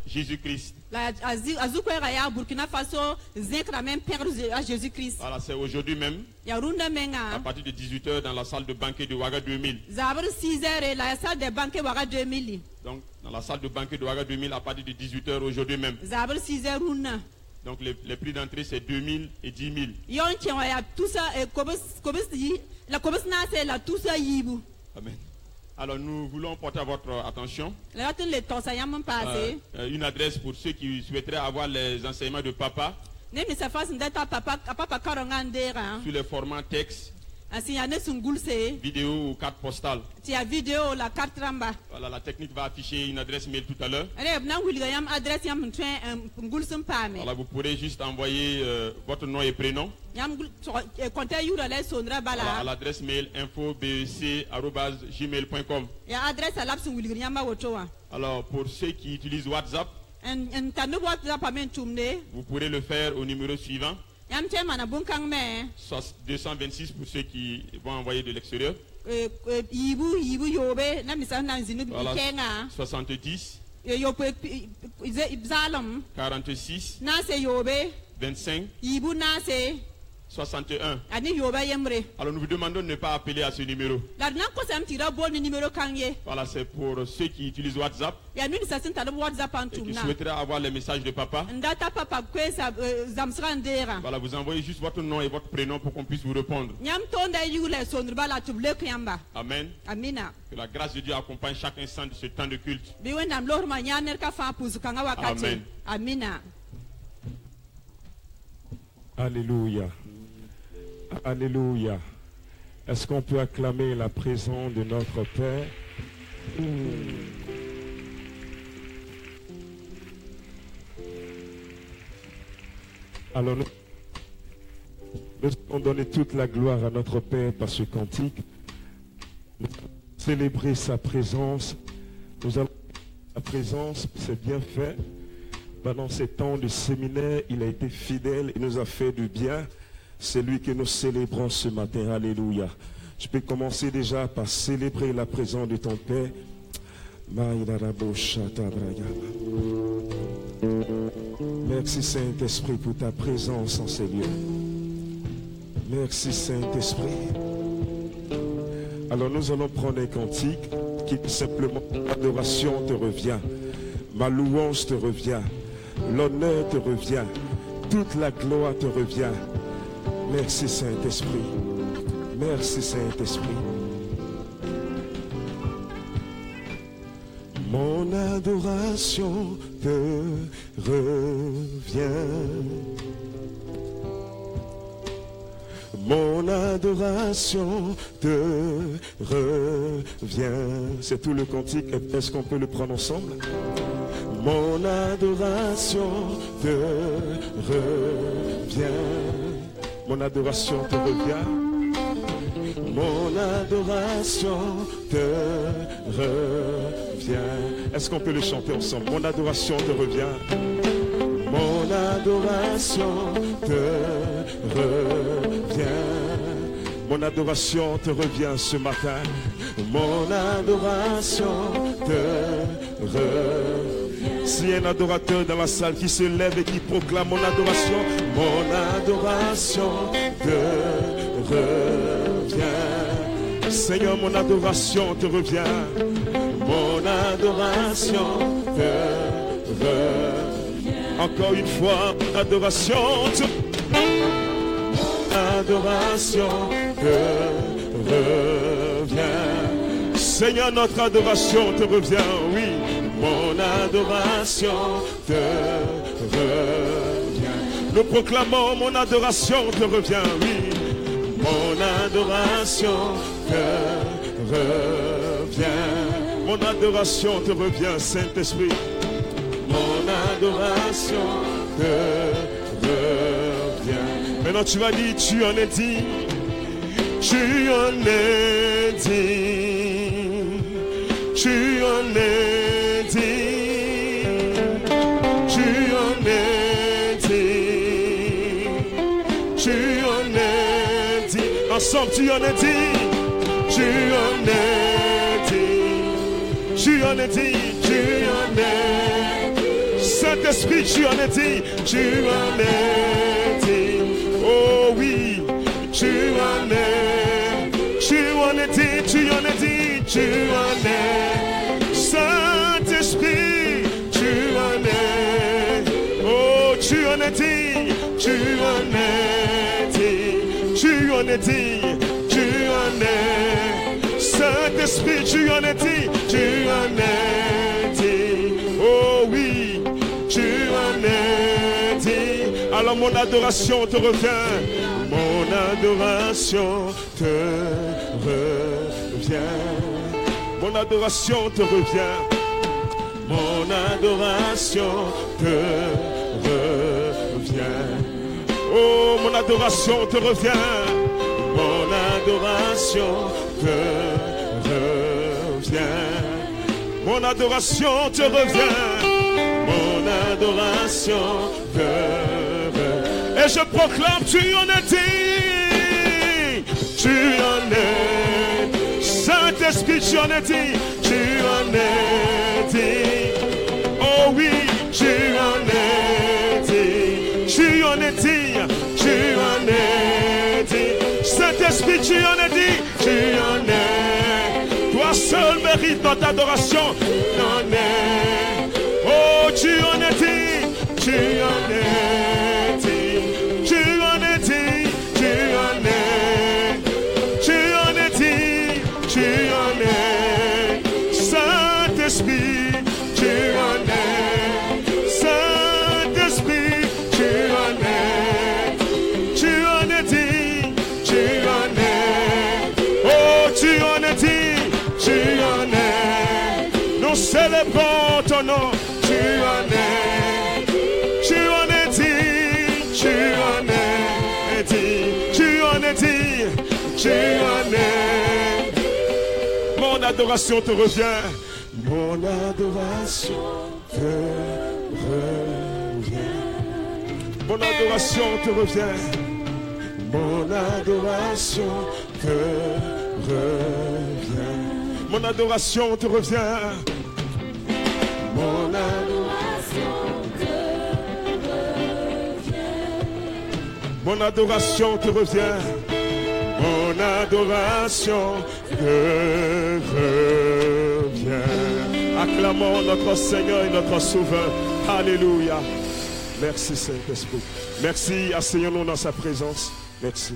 Jésus-Christ. Voilà, c'est aujourd'hui même, à partir de 18h dans la salle de banquet de Ouaga 2000. Donc, dans la salle de banquet de Ouaga 2000, à partir de 18h aujourd'hui même. Donc, les prix d'entrée, c'est 2000 et 10 000. Amen. Alors, nous voulons porter à votre attention une adresse pour ceux qui souhaiteraient avoir les enseignements de papa sur le format texte, vidéo ou carte postale. Voilà, la technique va afficher une adresse mail tout à l'heure. Voilà, vous pourrez juste envoyer votre nom et prénom à l'adresse mail info.bec@gmail.com. Alors, pour ceux qui utilisent WhatsApp, vous pourrez le faire au numéro suivant. 226 pour ceux qui vont envoyer de l'extérieur. Voilà, 70 46 25 61. Alors nous vous demandons de ne pas appeler à ce numéro. Voilà, c'est pour ceux qui utilisent WhatsApp et qui souhaiteraient avoir les messages de papa. Voilà, vous envoyez juste votre nom et votre prénom pour qu'on puisse vous répondre. Amen. Que la grâce de Dieu accompagne chaque instant de ce temps de culte. Amen. Alléluia. Alléluia. Est-ce qu'on peut acclamer la présence de notre Père? Alors nous allons donner toute la gloire à notre Père par ce cantique. Nous allons célébrer sa présence. Nous allons sa présence, c'est bien fait. Pendant ces temps de séminaire, il a été fidèle, il nous a fait du bien. C'est lui que nous célébrons ce matin. Alléluia. Je peux commencer déjà par célébrer la présence de ton Père. Merci Saint-Esprit pour ta présence en ces lieux. Merci Saint-Esprit. Alors nous allons prendre un cantique qui dit simplement: l'adoration te revient, ma louange te revient, l'honneur te revient, toute la gloire te revient. Merci Saint-Esprit. Merci Saint-Esprit. Mon adoration te revient. Mon adoration te revient. C'est tout le cantique. Est-ce qu'on peut le prendre ensemble? Mon adoration te revient. Mon adoration te revient. Mon adoration te revient. Est-ce qu'on peut le chanter ensemble? Mon adoration te revient. Mon adoration te revient. Mon adoration te revient ce matin. Mon adoration te revient. S'il y a un adorateur dans la salle qui se lève et qui proclame mon adoration te revient. Seigneur, mon adoration te revient. Mon adoration te revient. Encore une fois, adoration te revient. Seigneur, notre adoration te revient, oui. Mon adoration te revient. Nous proclamons mon adoration te revient, oui. Mon adoration te revient. Mon adoration te revient, Saint-Esprit. Mon adoration te revient. Maintenant tu vas dire, tu en es digne. Tu en es digne. Tu en es digne. Tu en es digne. Tu en es digne. Ensemble, tu en es digne. Tu en es digne. Tu en es digne. Tu en es digne. Saint-Esprit, tu en es digne, tu en es digne. Oh oui, tu en es digne, tu en es digne, tu en es. Saint-Esprit, tu en es. Oh, tu en es digne, tu en es digne, tu en es digne, tu en es. Saint-Esprit, tu en es digne, tu en es digne. Oh oui, tu en es digne. Alors mon adoration te revient, mon adoration te revient, mon adoration te revient, mon adoration te revient. Oh, mon adoration te revient, mon adoration te revient, mon adoration te revient, mon adoration te revient. Et je proclame, tu en es digne, tu en es. Saint-Esprit, tu en es digne, tu en es digne. Oh oui, tu en es digne, tu en es digne, tu en es digne. Saint-Esprit, tu en es digne, tu en es. Toi seul mérites notre adoration, tu en es. Oh, tu en es digne, tu en es digne, tu en es digne, tu en es. Tu en es digne, tu en es. Saint-Esprit, tu en es. Saint-Esprit, tu en es. Tu en es digne, tu en es. Oh, tu en es digne, tu en es. Nous célébrons ton nom, tu en es. Tu en es digne, tu en es digne. Tu en es digne, tu en es. Mon adoration te revient, mon adoration te revient. Mon adoration te revient, mon adoration te revient. Mon adoration te revient, mon adoration te revient. Mon adoration te revient, mon adoration te revient. Acclamons notre Seigneur et notre Sauveur. Alléluia. Merci Saint-Esprit. Merci, asseyons-nous dans sa présence. Merci.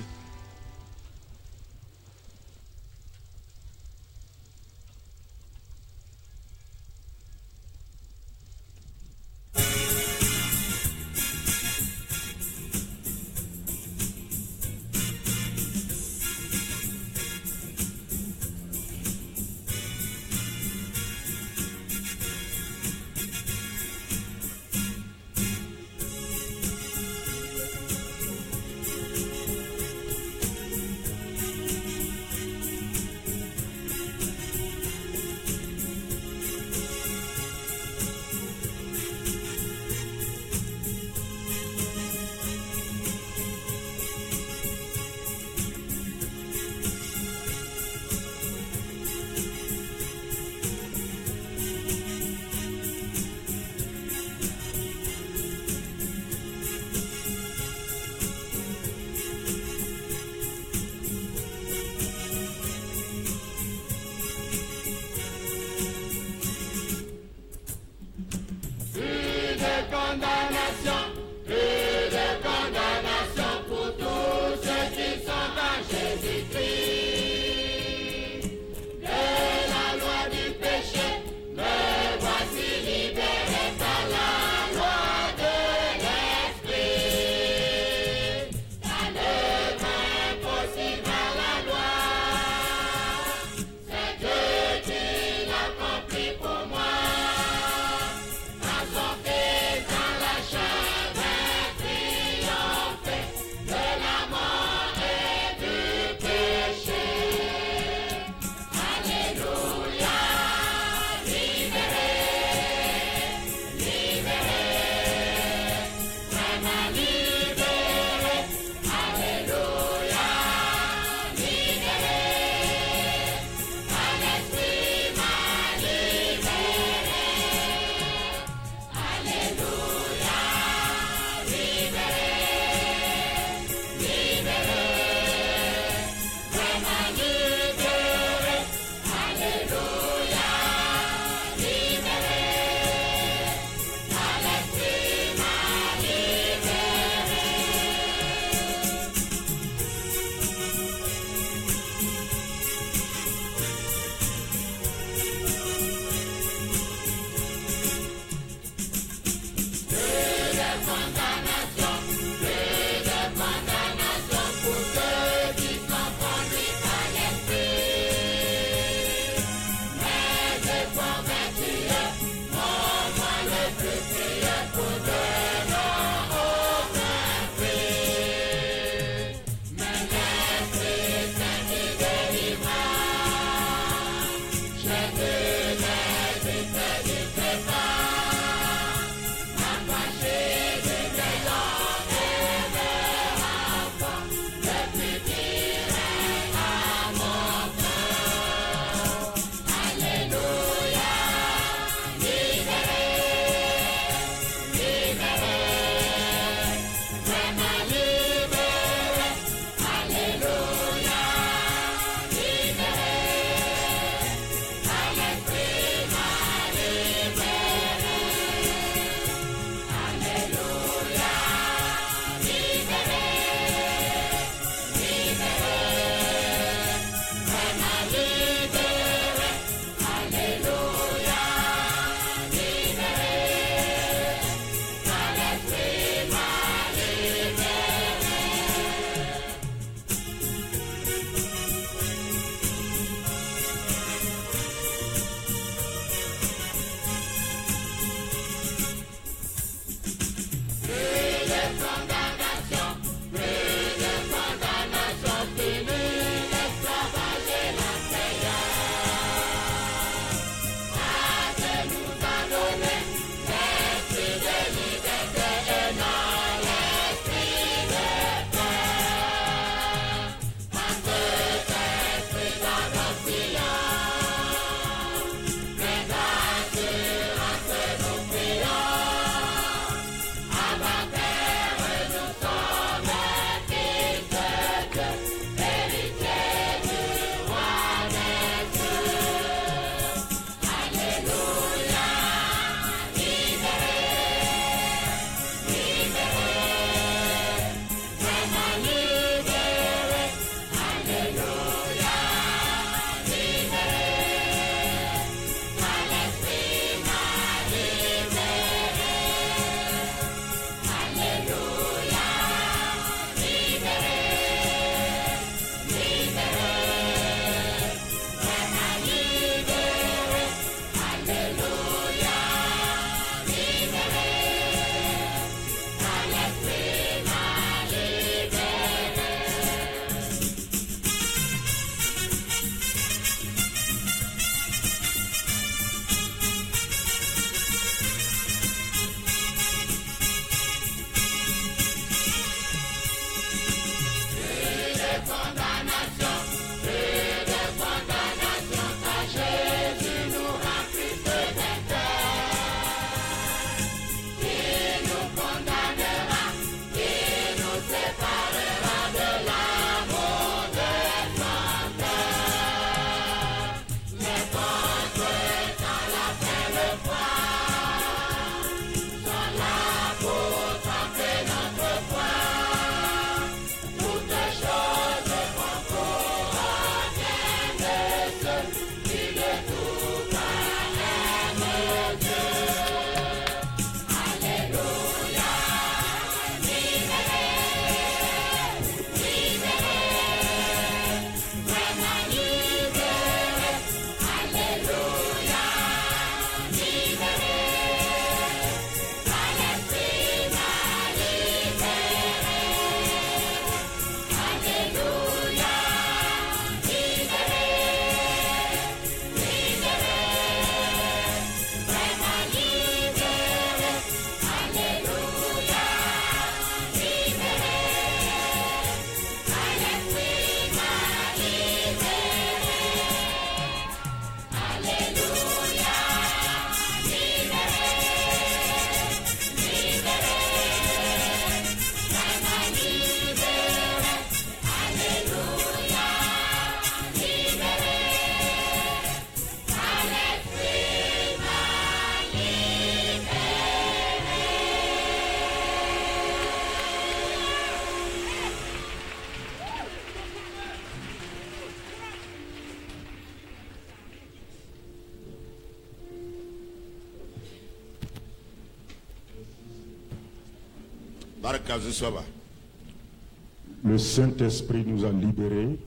Le Saint-Esprit nous a libérés.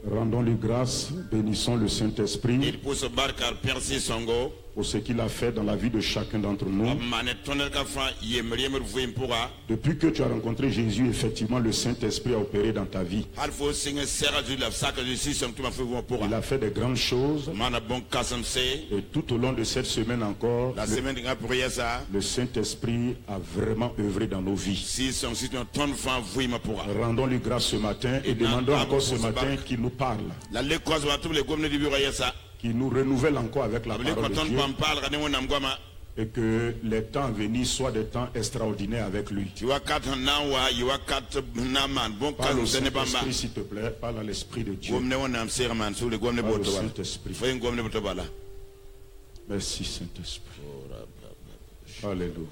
Rendons-lui grâce, bénissons le Saint-Esprit pour ce qu'il a fait dans la vie de chacun d'entre nous. Depuis que tu as rencontré Jésus, effectivement, le Saint-Esprit a opéré dans ta vie. Il a fait de grandes choses. Et tout au long de cette semaine encore, le Saint-Esprit a vraiment œuvré dans nos vies. Rendons-lui grâce ce matin et demandons encore ce matin qu'il nous parle. Qui nous renouvelle encore avec la parole de Dieu, et que les temps à venir soient des temps extraordinaires avec lui. Parle au Saint-Esprit, s'il te plaît, parle à l'Esprit de Dieu. Parle au Saint-Esprit. Merci Saint-Esprit. Alléluia.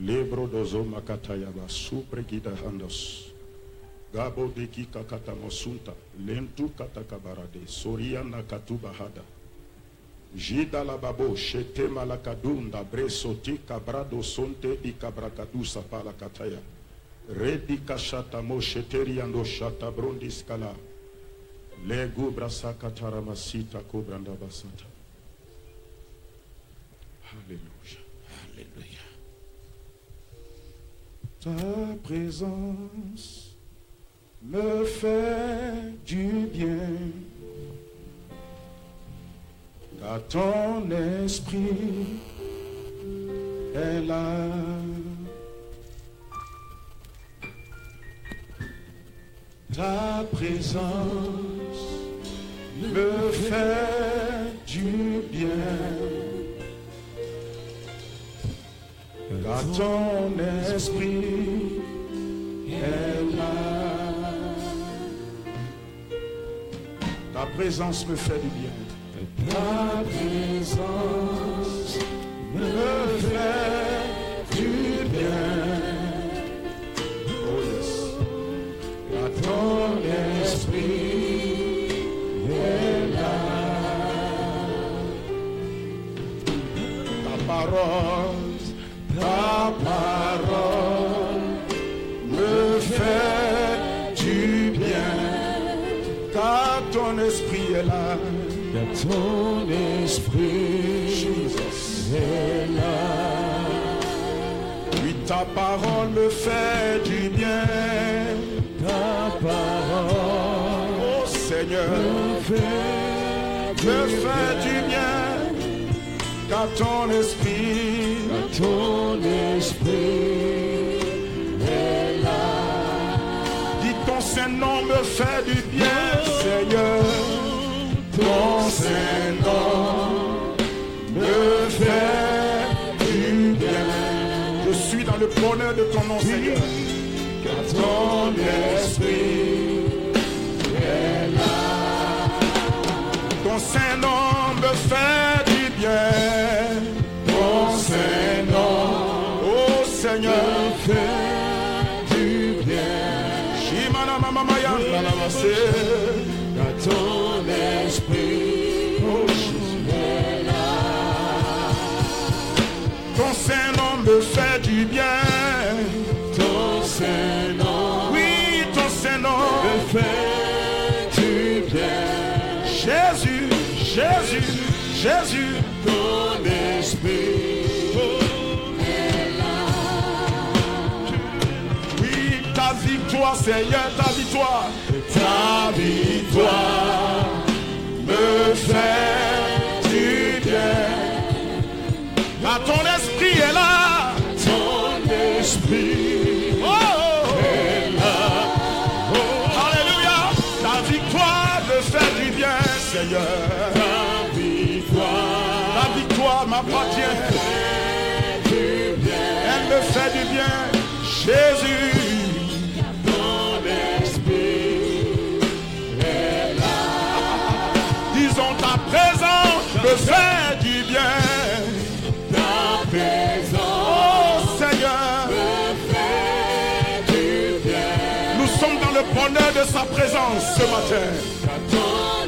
Lebro dozo makataya ba supregida handos. Gabo deki kakata mosunta. Lentu katakabarade. Soria nakatuba hada. Jida la babo shete malakadunda bresoti kabrado sonte ikabrakadu sapala kataya. Redi kashata mo sheteri ando shata brondiskala. Legu brasa katara masita kobranda basata. Alléluia. Alléluia. Ta présence me fait du bien, car ton esprit est là. Ta présence me fait du bien, car ton esprit est là. Ta présence me fait du bien. Ta présence me fait du bien. Oh yes. Car ton esprit est là. Ta parole me fait du bien, car ton esprit est là. Car ton esprit Jesus est là. Oui, ta parole me fait du bien. Ta parole, oh Seigneur, me fait du bien, car ton esprit est là. Dis ton Saint-Nom me fait du bien, Seigneur. Ton Saint-Nom me fait du bien. Je suis dans le bonheur de ton nom, Seigneur. Car ton esprit est là. Ton Saint-Nom me fait du bien. Ton Saint-Nom, oh Seigneur, fait du bien. Shimana mama mayanda la masse. Car ton esprit, oh Jésus, est là. Ton Saint-Nom me fait du bien. Ton Saint-Nom, oui, ton Saint-Nom me fait du bien. Jésus, Jésus, Jésus, ton esprit est là. Oui, ta victoire, Seigneur, ta victoire. Ta victoire me fait du bien. Car ton esprit est là. Ton esprit est là. Oh, alléluia. Ta victoire me fait du bien, Seigneur. Ta victoire m'appartient. Elle me fait du bien. Jésus, ton esprit est là. Disons ta présence me fait du bien. Ta présence, oh Seigneur, me fait du bien. Nous sommes dans le bonheur de sa présence ce matin. Ton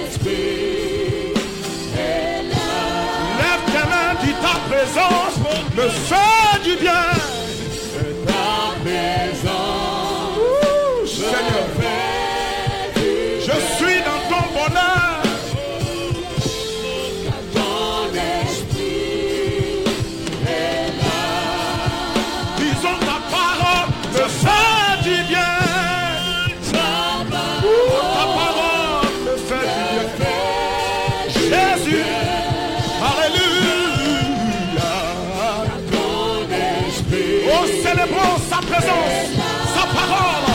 esprit me fait du bien. Ta présence, Seigneur, je suis dans ton bonheur. ton esprit est là. Disons ta parole me fait du bien. Ta parole me fait du bien. Jésus, alléluia. Ton esprit Oh, célébrons sa présence, sa parole.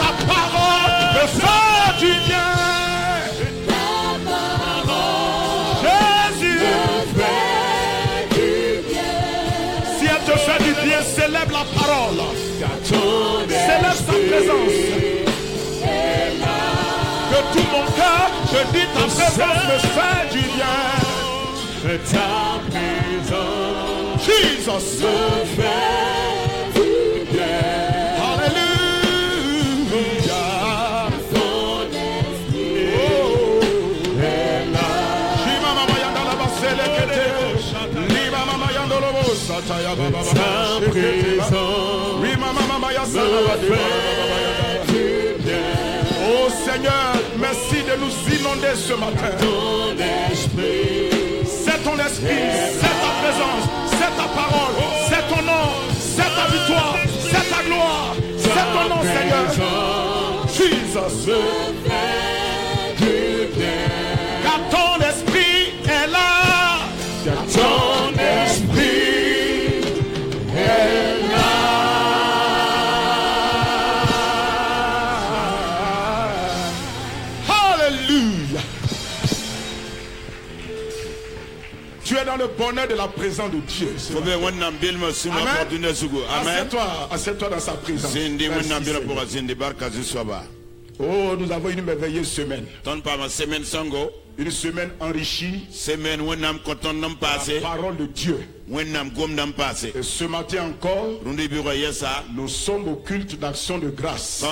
Ta parole me fait du bien. Jésus, fait du bien. si elle te fait du bien, célèbre la parole. Ton Célèbre sa présence. De tout mon cœur, je dis ta présence me fait du bien. ta présence Jesus, me fait du bien. Alléluia. Ton esprit est là. Shima mama yanda la basele kete. Lima mama yanda lo bosata ya baba baba. Ta présence Rima mama ya me sana baba. fait du bien. Oh Seigneur, merci de nous inonder ce matin. Ton esprit C'est ton esprit, c'est ta présence, c'est ta parole, c'est ton nom, c'est ta victoire, c'est ta gloire, c'est ton nom Seigneur. Jesus. me fait du bien. Car ton esprit est là. Ton esprit est là. Alléluia. Tu es dans le bonheur de la présence de Dieu. Assieds-toi dans sa présence. Merci, Seigneur. Oh, nous avons une merveilleuse semaine. Une semaine enrichie par la parole de Dieu. Et ce matin encore, nous sommes au culte d'action de grâce.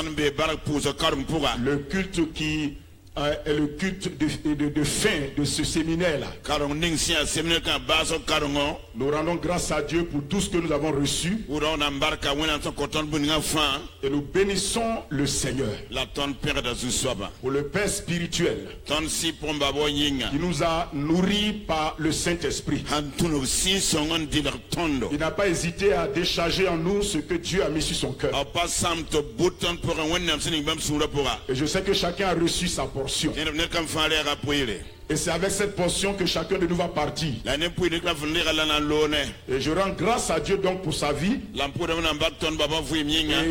Le culte qui est le culte de fin de ce séminaire-là. Nous rendons grâce à Dieu pour tout ce que nous avons reçu. Et nous bénissons le Seigneur pour le Père spirituel qui nous a nourris par le Saint-Esprit. Il n'a pas hésité à décharger en nous ce que Dieu a mis sur son cœur. Et je sais que chacun a reçu sa portion. Et c'est avec cette portion que chacun de nous va partir. Et je rends grâce à Dieu donc pour sa vie. Et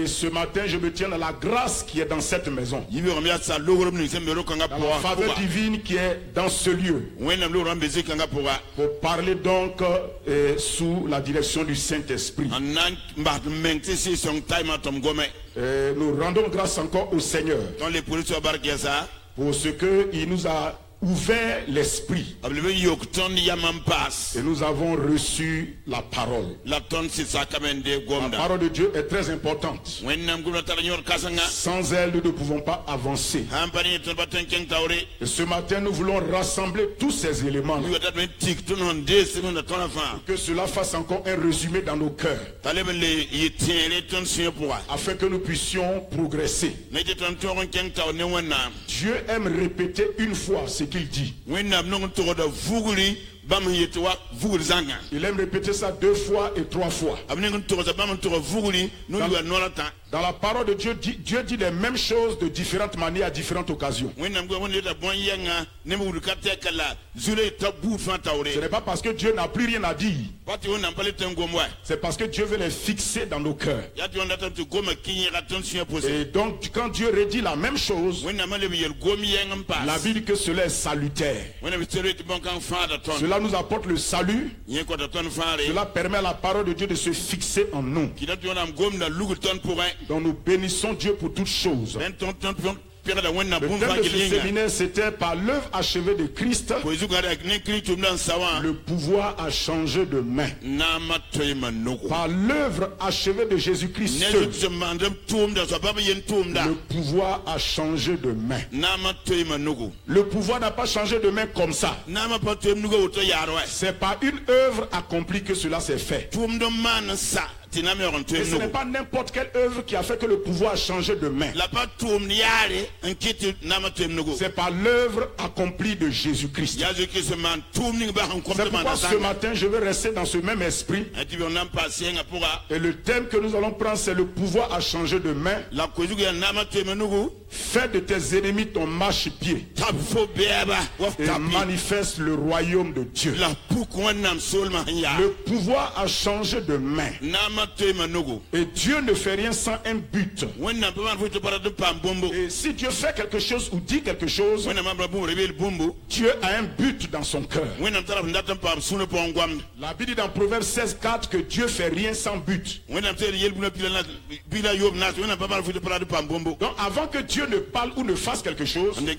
ce matin, je me tiens dans la grâce qui est dans cette maison. Dans la faveur divine qui est dans ce lieu. Pour parler donc sous la direction du Saint-Esprit. Nous rendons grâce encore au Seigneur pour ce qu'il nous a ouvert l'esprit. Et nous avons reçu la parole. La parole de Dieu est très importante. Sans elle, nous ne pouvons pas avancer. Et ce matin, nous voulons rassembler tous ces éléments que cela fasse encore un résumé dans nos cœurs, afin que nous puissions progresser. Dieu aime répéter une fois ce qu'il dit. Il aime répéter ça 2 fois et 3 fois. Dans la parole de Dieu, Dieu dit les mêmes choses de différentes manières à différentes occasions. Ce n'est pas parce que Dieu n'a plus rien à dire. C'est parce que Dieu veut les fixer dans nos cœurs. Et donc quand Dieu redit la même chose, la Bible dit que cela est salutaire. Cela nous apporte le salut. Cela permet à la parole de Dieu de se fixer en nous. Donc nous bénissons Dieu pour toutes choses. thème de ce séminaire, c'était par l'œuvre achevée de Christ, le pouvoir a changé de main. Par l'œuvre achevée de Jésus-Christ seul, le pouvoir a changé de main. Le pouvoir n'a pas changé de main comme ça. C'est par une œuvre accomplie que cela s'est fait. Et ce n'est pas n'importe quelle œuvre qui a fait que le pouvoir a changé de main. C'est par l'œuvre accomplie de Jésus-Christ. C'est pourquoi ce matin je vais rester dans ce même esprit. Et le thème que nous allons prendre, c'est le pouvoir a changé de main. Fais de tes ennemis ton marchepied et manifeste le royaume de Dieu. Le pouvoir a changé de main. Et Dieu ne fait rien sans un but. Et si Dieu fait quelque chose ou dit quelque chose, Dieu a un but dans son cœur. La Bible dit dans Proverbe 16:4 que Dieu fait rien sans but. Donc avant que Dieu ne parle ou ne fasse quelque chose, il a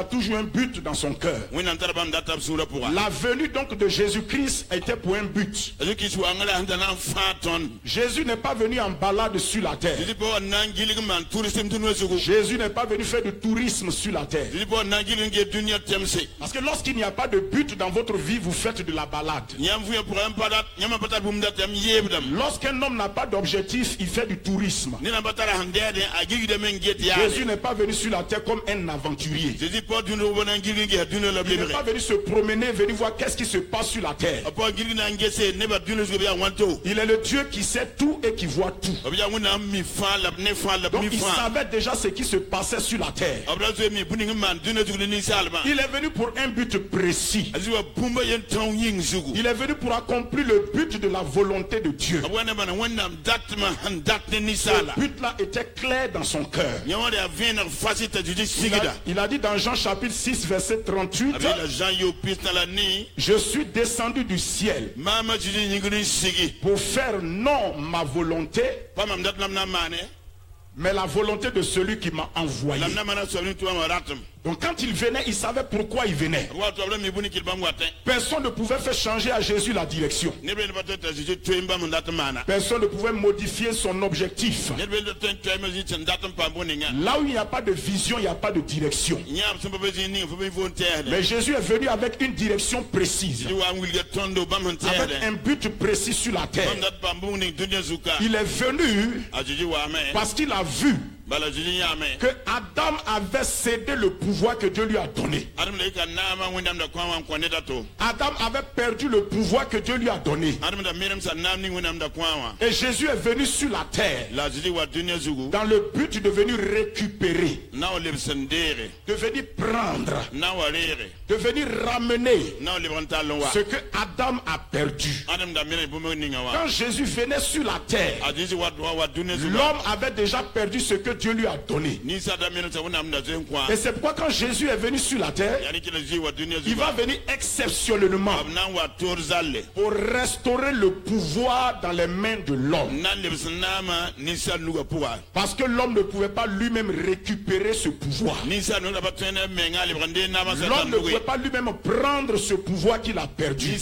toujours un but dans son cœur. La venue donc de Jésus-Christ était pour un but. Jésus n'est pas venu en balade sur la terre. Jésus n'est pas venu faire du tourisme sur la terre. Parce que lorsqu'il n'y a pas de but dans votre vie, vous faites de la balade. Lorsqu'un homme n'a pas d'objectif, il fait du tourisme. Jésus n'est pas venu sur la terre comme un aventurier. Il n'est pas venu se promener, venir voir qu'est-ce qui se passe sur la terre. Il est le Dieu qui sait tout et qui voit tout. Donc il savait déjà ce qui se passait sur la terre. Il est venu pour un but précis. Il est venu pour accomplir le but de la volonté de Dieu. Ce but-là était clair dans son cœur. Il a dit dans Jean chapitre 6 verset 38, je suis descendu du ciel pour faire non ma volonté, mais la volonté de celui qui m'a envoyé. Donc quand il venait, il savait pourquoi il venait. Personne ne pouvait faire changer à Jésus la direction. Personne ne pouvait modifier son objectif. Là où il n'y a pas de vision, il n'y a pas de direction. Mais Jésus est venu avec une direction précise, avec un but précis sur la terre. Il est venu parce qu'il a vu que Adam avait cédé le pouvoir que Dieu lui a donné. Adam avait perdu le pouvoir que Dieu lui a donné. Et Jésus est venu sur la terre dans le but de venir récupérer, de venir prendre, de venir ramener ce que Adam a perdu. Quand Jésus venait sur la terre, l'homme avait déjà perdu ce que Dieu lui a donné. Et c'est pourquoi quand Jésus est venu sur la terre, il va venir exceptionnellement pour restaurer le pouvoir dans les mains de l'homme. Parce que l'homme ne pouvait pas lui-même récupérer ce pouvoir. L'homme ne pouvait pas lui-même prendre ce pouvoir qu'il a perdu.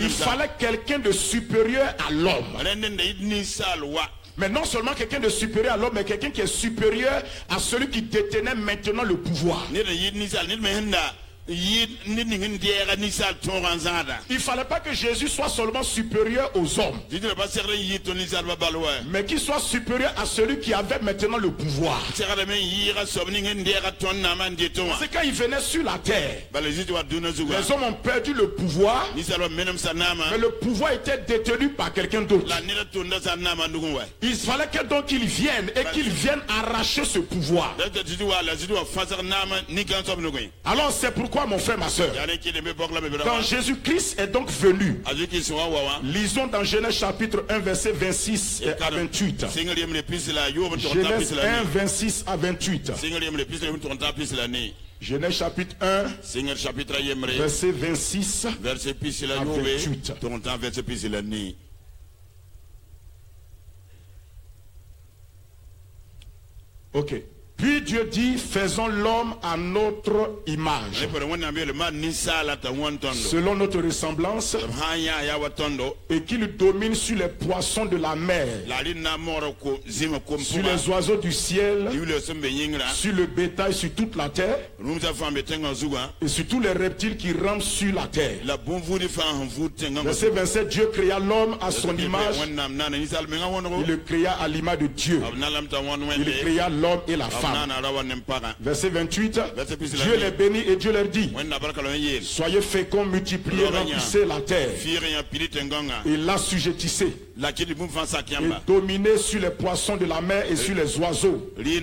Il fallait quelqu'un de supérieur à l'homme. Mais non seulement quelqu'un de supérieur à l'homme, mais quelqu'un qui est supérieur à celui qui détenait maintenant le pouvoir. Il ne fallait pas que Jésus soit seulement supérieur aux hommes, mais qu'il soit supérieur à celui qui avait maintenant le pouvoir. C'est quand il venait sur la terre, les hommes ont perdu le pouvoir, mais le pouvoir était détenu par quelqu'un d'autre. Il fallait que donc il vienne et qu'il vienne arracher ce pouvoir. Alors c'est pourquoi mon frère, ma soeur, quand Jésus-Christ est donc venu, lisons dans Genèse chapitre 1 verset 26 à 28. Genèse 1 26 à 28. Genèse chapitre 1 verset 26 à 28. Ok. Puis Dieu dit, faisons l'homme à notre image, selon notre ressemblance, et qu'il domine sur les poissons de la mer, sur les oiseaux du ciel, sur le bétail, sur toute la terre, et sur tous les reptiles qui rampent sur la terre. Verset 27, Dieu créa l'homme à son image, il le créa à l'image de Dieu, il créa l'homme et la femme. Verset 28, Dieu les bénit et Dieu leur dit, soyez féconds, multipliez, remplissez la terre et l'assujettissez, et dominez sur les poissons de la mer et sur les oiseaux du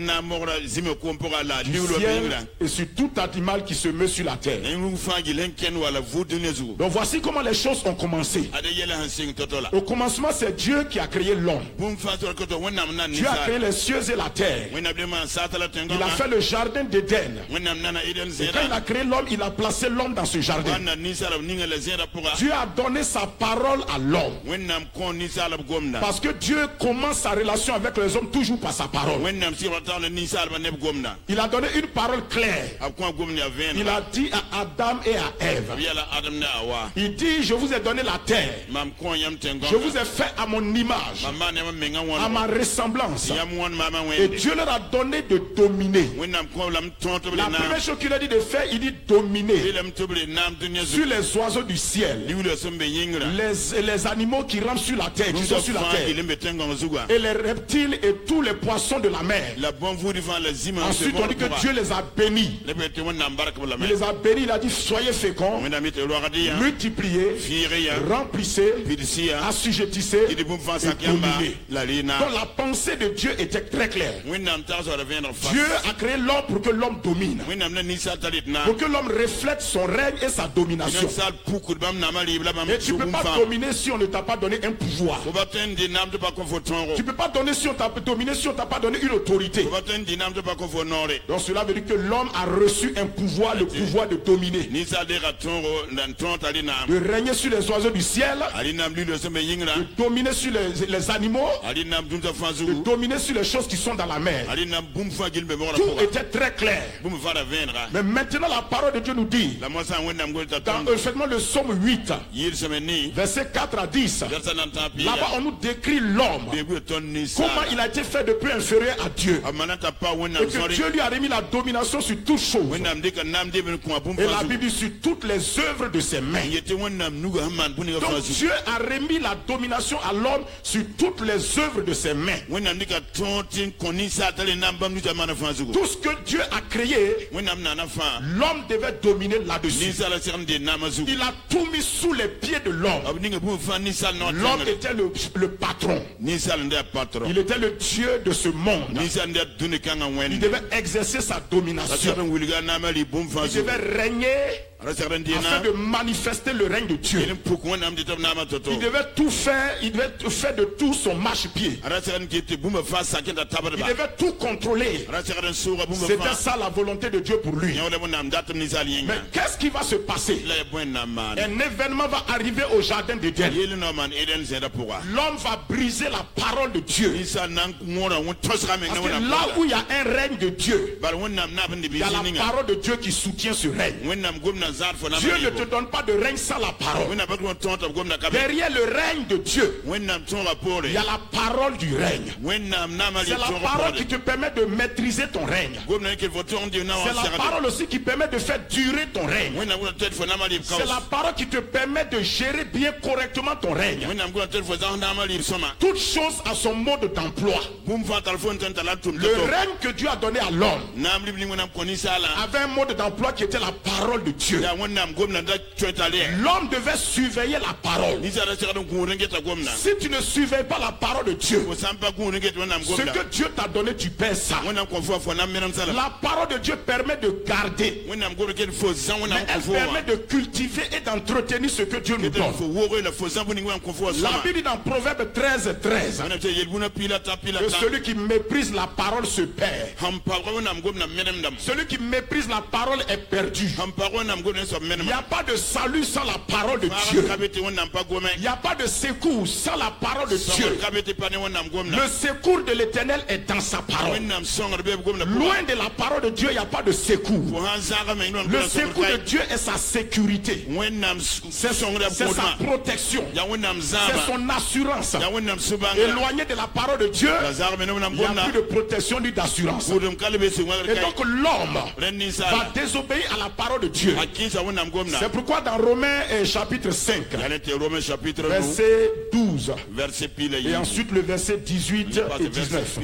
ciel et sur tout animal qui se meut sur la terre. Donc voici comment les choses ont commencé. Au commencement, c'est Dieu qui a créé l'homme. Dieu a créé les cieux et la terre. Il a fait le jardin d'Éden. Et quand il a créé l'homme, il a placé l'homme dans ce jardin. Dieu a donné sa parole à l'homme. Parce que Dieu commence sa relation avec les hommes toujours par sa parole. Il a donné une parole claire. Il a dit à Adam et à Ève, il dit, je vous ai donné la terre, je vous ai fait à mon image, à ma ressemblance, et Dieu leur a donné de dominer. La première chose qu'il a dit de faire, il dit dominer sur les oiseaux du ciel, les animaux qui rampent sur la terre, qui sont sur la terre, et les reptiles et tous les poissons de la mer. Ensuite on dit que Dieu les a bénis. Il les a bénis, il a dit soyez féconds, multipliez, remplissez, assujettissez et dominez. Donc la pensée de Dieu était très claire. Dieu a créé l'homme pour que l'homme domine, pour que l'homme reflète son règne et sa domination. Et tu ne peux pas dominer si on ne t'a pas donné un pouvoir. Tu ne peux pas donner si on t'a dominer si on ne t'a pas donné une autorité. Donc cela veut dire que l'homme a reçu un pouvoir, le pouvoir de dominer, de régner sur les oiseaux du ciel, de dominer sur les animaux, de dominer sur les choses qui sont dans la mer. Tout était très clair. Mais maintenant la parole de Dieu nous dit, dans effectivement le psaume 8, verset 4 à 10, là-bas on nous décrit l'homme, comment il a été fait de peu inférieur à Dieu, et que Dieu lui a remis la domination sur toutes choses, et la Bible dit sur toutes les œuvres de ses mains. Donc Dieu a remis la domination à l'homme sur toutes les œuvres de ses mains. Tout ce que Dieu a créé, l'homme devait dominer là-dessus. Il a tout mis sous les pieds de l'homme. L'homme était le patron. Il était le Dieu de ce monde. Il devait exercer sa domination. Il devait régner afin de manifester le règne de Dieu. Il devait tout faire, il devait faire de tout son marchepied. Il devait tout contrôler. C'était ça la volonté de Dieu pour lui. Mais qu'est-ce qui va se passer? Un événement va arriver au jardin d'Éden. L'homme va briser la parole de Dieu. Parce que là où il y a un règne de Dieu, il y a la parole de Dieu qui soutient ce règne. Dieu ne te donne pas de règne sans la parole. Derrière le règne de Dieu, il y a la parole du règne. C'est la parole qui te permet de maîtriser ton règne. C'est la parole aussi qui permet de faire durer ton règne. C'est la parole qui te permet de gérer bien correctement ton règne. Toute chose a son mode d'emploi. Le règne que Dieu a donné à l'homme avait un mode d'emploi qui était la parole de Dieu. L'homme devait surveiller la parole. Si tu ne surveilles pas la parole de Dieu, ce que Dieu t'a donné, tu perds ça. La parole de Dieu permet de garder, mais elle permet de cultiver et d'entretenir ce que Dieu nous donne. La Bible dit dans Proverbe 13, que celui qui méprise la parole se perd. Celui qui méprise la parole est perdu. Il n'y a pas de salut sans la parole de Dieu. Il n'y a pas de secours sans la parole de Dieu. Le secours de l'Éternel est dans sa parole. Loin de la parole de Dieu, il n'y a pas de secours. Le secours de Dieu est sa sécurité. C'est sa protection. C'est son assurance. Éloigné de la parole de Dieu, il n'y a plus de protection ni d'assurance. Et donc l'homme va désobéir à la parole de Dieu. C'est pourquoi dans Romains chapitre 5, verset 12, et ensuite le verset 18 et 19.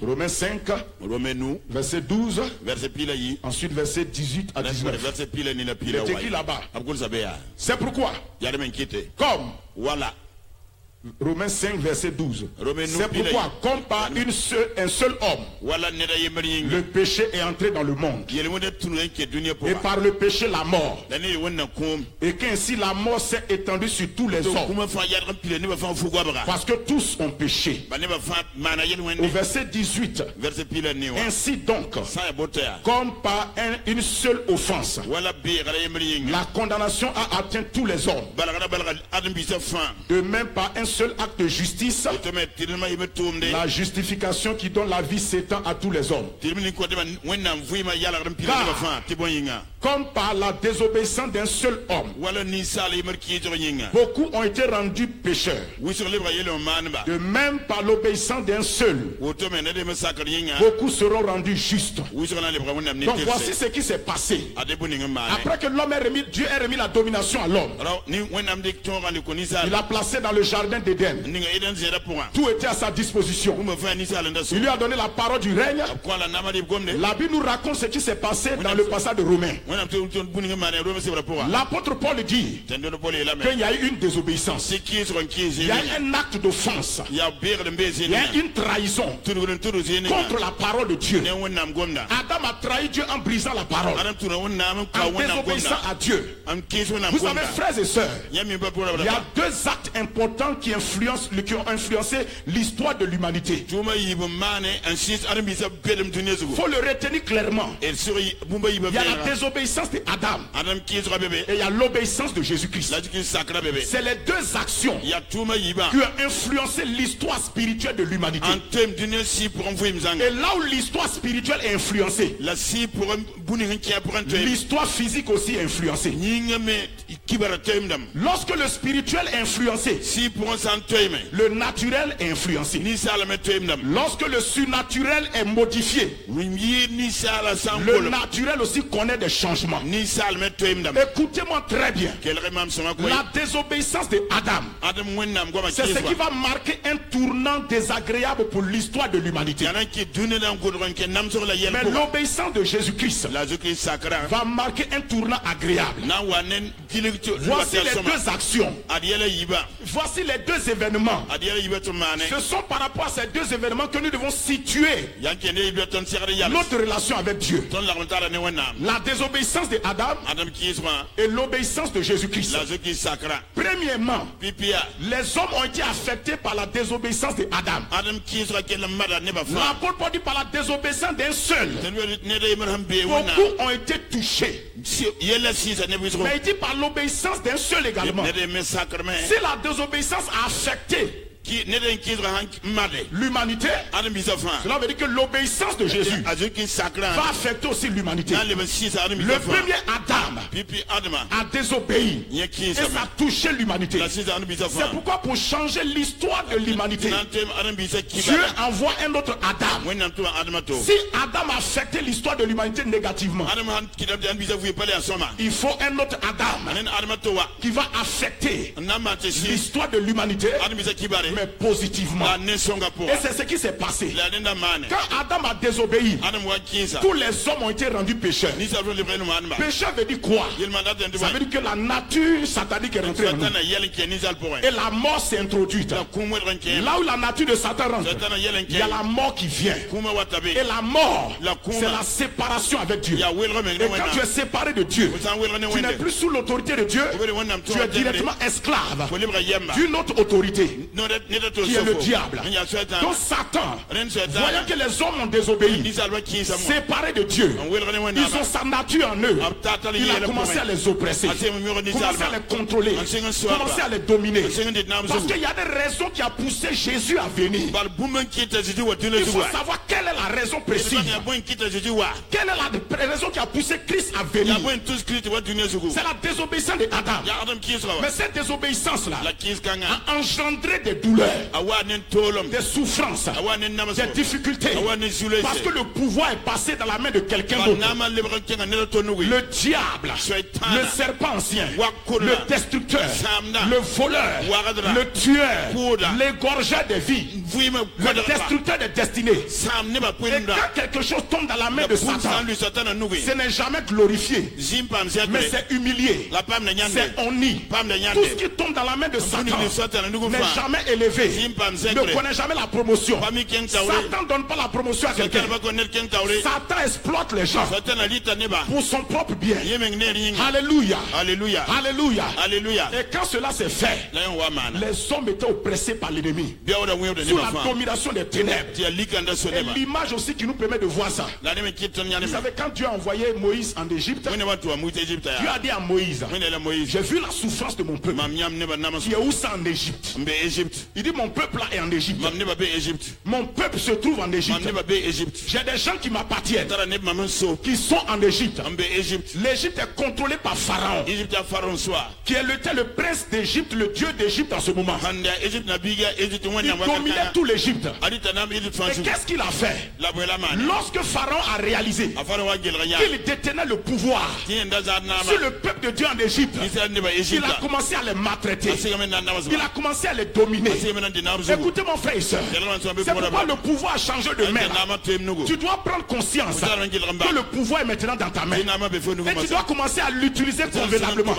Romains 5, verset 12, ensuite verset 18 à 19. Il est écrit là-bas. C'est pourquoi, comme voilà. Romains 5 verset 12. C'est pourquoi comme par un seul homme le péché est entré dans le monde, et par le péché la mort, et qu'ainsi la mort s'est étendue sur tous les hommes parce que tous ont péché. Au verset 18, ainsi donc comme par une seule offense la condamnation a atteint tous les hommes, de même par un seul acte de justice la justification qui donne la vie s'étend à tous les hommes. Car, comme par la désobéissance d'un seul homme, beaucoup ont été rendus pécheurs. De même par l'obéissance d'un seul, beaucoup seront rendus justes. Donc voici ce qui s'est passé. Après que l'homme Dieu ait remis la domination à l'homme, il a placé dans le jardin d'Éden. Tout était à sa disposition. Il lui a donné la parole du règne. La Bible nous raconte ce qui s'est passé dans le passage de Romains. L'apôtre Paul dit qu'il y a eu une désobéissance, il y a eu un acte d'offense, il y a eu une trahison contre la parole de Dieu. Adam a trahi Dieu en brisant la parole, en désobéissant à Dieu. Vous savez, frères et sœurs, il y a deux actes importants qui ont influencé l'histoire de l'humanité. Il faut le retenir clairement. Il y a la désobéissance d'Adam et il y a l'obéissance de Jésus-Christ. C'est les deux actions qui ont influencé l'histoire spirituelle de l'humanité. Et là où l'histoire spirituelle est influencée, l'histoire physique aussi est influencée. Lorsque le spirituel est influencé, le naturel est influencé. Lorsque le surnaturel est modifié, le naturel aussi connaît des changements. Écoutez-moi très bien. La désobéissance d'Adam, c'est ce qui va marquer un tournant désagréable pour l'histoire de l'humanité. Mais l'obéissance de Jésus-Christ va marquer un tournant agréable. Voici les deux actions. Voici les deux événements. Ce sont par rapport à ces deux événements que nous devons situer notre relation avec Dieu. La désobéissance d'Adam et l'obéissance de Jésus-Christ. Premièrement, les hommes ont été affectés par la désobéissance d'Adam. L'apôtre Paul dit par la désobéissance d'un seul, beaucoup ont été touchés. Mais il dit par l'obéissance d'un seul également. Si la désobéissance a affecté l'humanité, cela veut dire que l'obéissance de Jésus va affecter aussi l'humanité. Le premier Adam a désobéi et ça a touché l'humanité. C'est pourquoi pour changer l'histoire de l'humanité, Dieu envoie un autre Adam. Si Adam a affecté l'histoire de l'humanité négativement, il faut un autre Adam qui va affecter l'histoire de l'humanité mais positivement. Et c'est ce qui s'est passé. Quand Adam a désobéi, tous les hommes ont été rendus pécheurs. Pécheur veut dire quoi? Ça veut dire que la nature satanique est rentrée en nous. Et la mort s'est introduite. Là où la nature de Satan rentre, il y a la mort qui vient. Et la mort, c'est la séparation avec Dieu. Et quand tu es séparé de Dieu, tu n'es plus sous l'autorité de Dieu, tu es directement esclave d'une autre autorité. qui est le diable. Donc Satan, voyant que les hommes ont désobéi, séparés de Dieu, ils ont sa nature en eux. Il a commencé à les oppresser, commencé à les contrôler, commencé à les dominer. Parce qu'il y a des raisons qui ont poussé Jésus à venir. Il faut savoir quelle est la raison précise. Quelle est la raison qui a poussé Christ à venir. C'est la désobéissance d'Adam. Mais cette désobéissance-là a engendré des douleurs, des souffrances, des difficultés. Parce que le pouvoir est passé dans la main de quelqu'un d'autre. Le diable, le serpent ancien, le destructeur, le voleur, le tueur, l'égorgeur des vies, le destructeur des destinées. Et quand quelque chose tombe dans la main de Satan, ce n'est jamais glorifié, mais c'est humilié, c'est honni. Tout ce qui tombe dans la main de Satan n'est jamais élevé, ne connaît jamais la promotion. Satan ne donne pas la promotion à quelqu'un. Satan exploite les gens pour son propre bien. Alléluia. Alléluia. Alléluia. Alléluia. Et quand cela s'est fait, les hommes étaient oppressés par l'ennemi, sous la domination des ténèbres. Et l'image aussi qui nous permet de voir ça. Vous savez, quand Dieu a envoyé Moïse en Égypte, Dieu a dit à Moïse, j'ai vu la souffrance de mon peuple qui est où ça en Égypte. Il dit mon peuple là est en Égypte. Mon peuple se trouve en Égypte. J'ai des gens qui m'appartiennent, qui sont en Égypte. L'Égypte est contrôlée par Pharaon, qui était le prince d'Égypte, le dieu d'Égypte en ce moment. Il dominait tout l'Égypte. Et qu'est-ce qu'il a fait? Lorsque Pharaon a réalisé qu'il détenait le pouvoir sur le peuple de Dieu en Égypte, il a commencé à les maltraiter, il a commencé à les dominer. Écoutez mon frère et soeur, c'est pourquoi le pouvoir a changé de main. Tu dois prendre conscience que le pouvoir est maintenant dans ta main, et tu dois commencer à l'utiliser convenablement,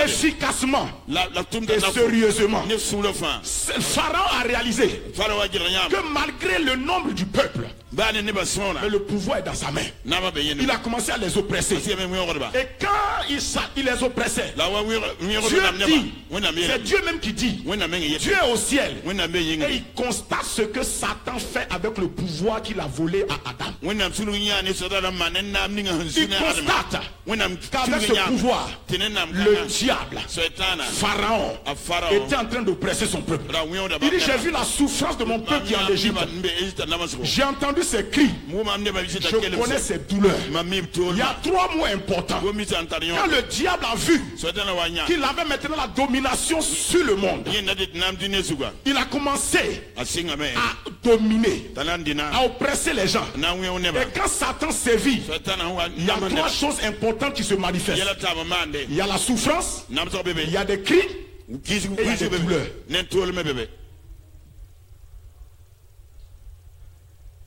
efficacement et sérieusement. Pharaon a réalisé que malgré le nombre du peuple, mais le pouvoir est dans sa main. Il a commencé à les oppresser. Et quand il les oppressait, Dieu dit, c'est Dieu même qui dit, Dieu est au ciel, et il constate ce que Satan fait avec le pouvoir qu'il a volé à Adam. Il constate qu'avec ce pouvoir, le diable, Pharaon, était en train d'oppresser son peuple. Il dit, j'ai vu la souffrance de mon peuple qui est en Égypte. J'ai entendu ses cris, je connais ses douleurs. Il y a 3 mots importants. Quand le diable a vu qu'il avait maintenant la domination sur le monde, il a commencé à dominer, à oppresser les gens. Et quand Satan sévit, il y a 3 choses importantes qui se manifestent. Il y a la souffrance, il y a des cris, et il y a des douleurs.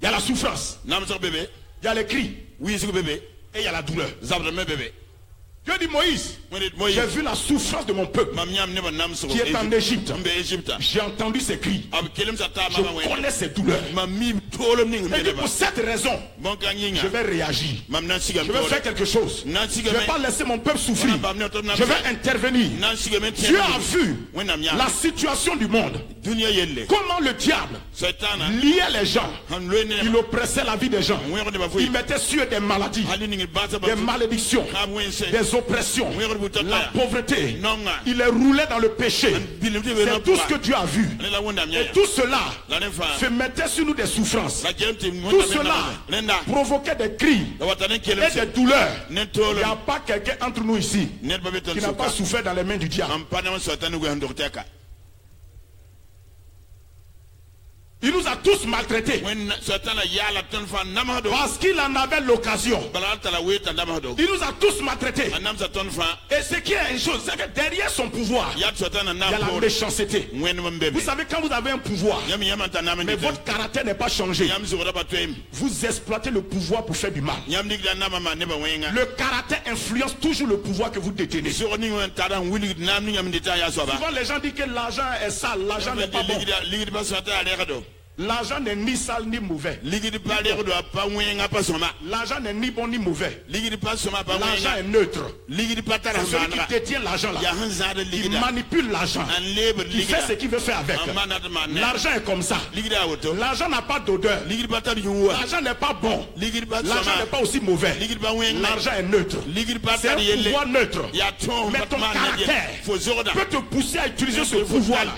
Il y a la souffrance, il y a les cris, et il y a la douleur. Dieu dit Moïse, j'ai vu la souffrance de mon peuple qui est en Égypte. J'ai entendu ses cris, je connais ses douleurs. Et pour cette raison, je vais réagir, je vais faire quelque chose. Je ne vais pas laisser mon peuple souffrir, je vais intervenir. Dieu a vu la situation du monde, comment le diable liait les gens, il oppressait la vie des gens, il mettait sur des maladies, des malédictions, des oppressions, la pauvreté, il est roulé dans le péché. C'est tout ce que Dieu a vu. Et tout cela se mettait sur nous des souffrances. Tout cela provoquait des cris et des douleurs. Il n'y a pas quelqu'un entre nous ici qui n'a pas souffert dans les mains du diable. Il nous a tous maltraités parce qu'il en avait l'occasion. Il nous a tous maltraités. Et ce qui est une chose, c'est que derrière son pouvoir, il y a la méchanceté. Vous savez, quand vous avez un pouvoir, mais votre caractère n'est pas changé, vous exploitez le pouvoir pour faire du mal. Le caractère influence toujours le pouvoir que vous détenez. Souvent les gens disent que l'argent est sale, l'argent n'est pas bon. L'argent n'est ni sale ni mauvais. L'argent n'est ni bon ni mauvais. L'argent est neutre. C'est celui qui détient l'argent là. Il manipule l'argent. Il fait ce qu'il veut faire avec. L'argent est comme ça. L'argent n'a pas d'odeur. L'argent n'est pas bon. L'argent n'est pas aussi mauvais. L'argent est neutre. C'est un pouvoir neutre. Mais ton caractère peut te pousser à utiliser ce pouvoir-là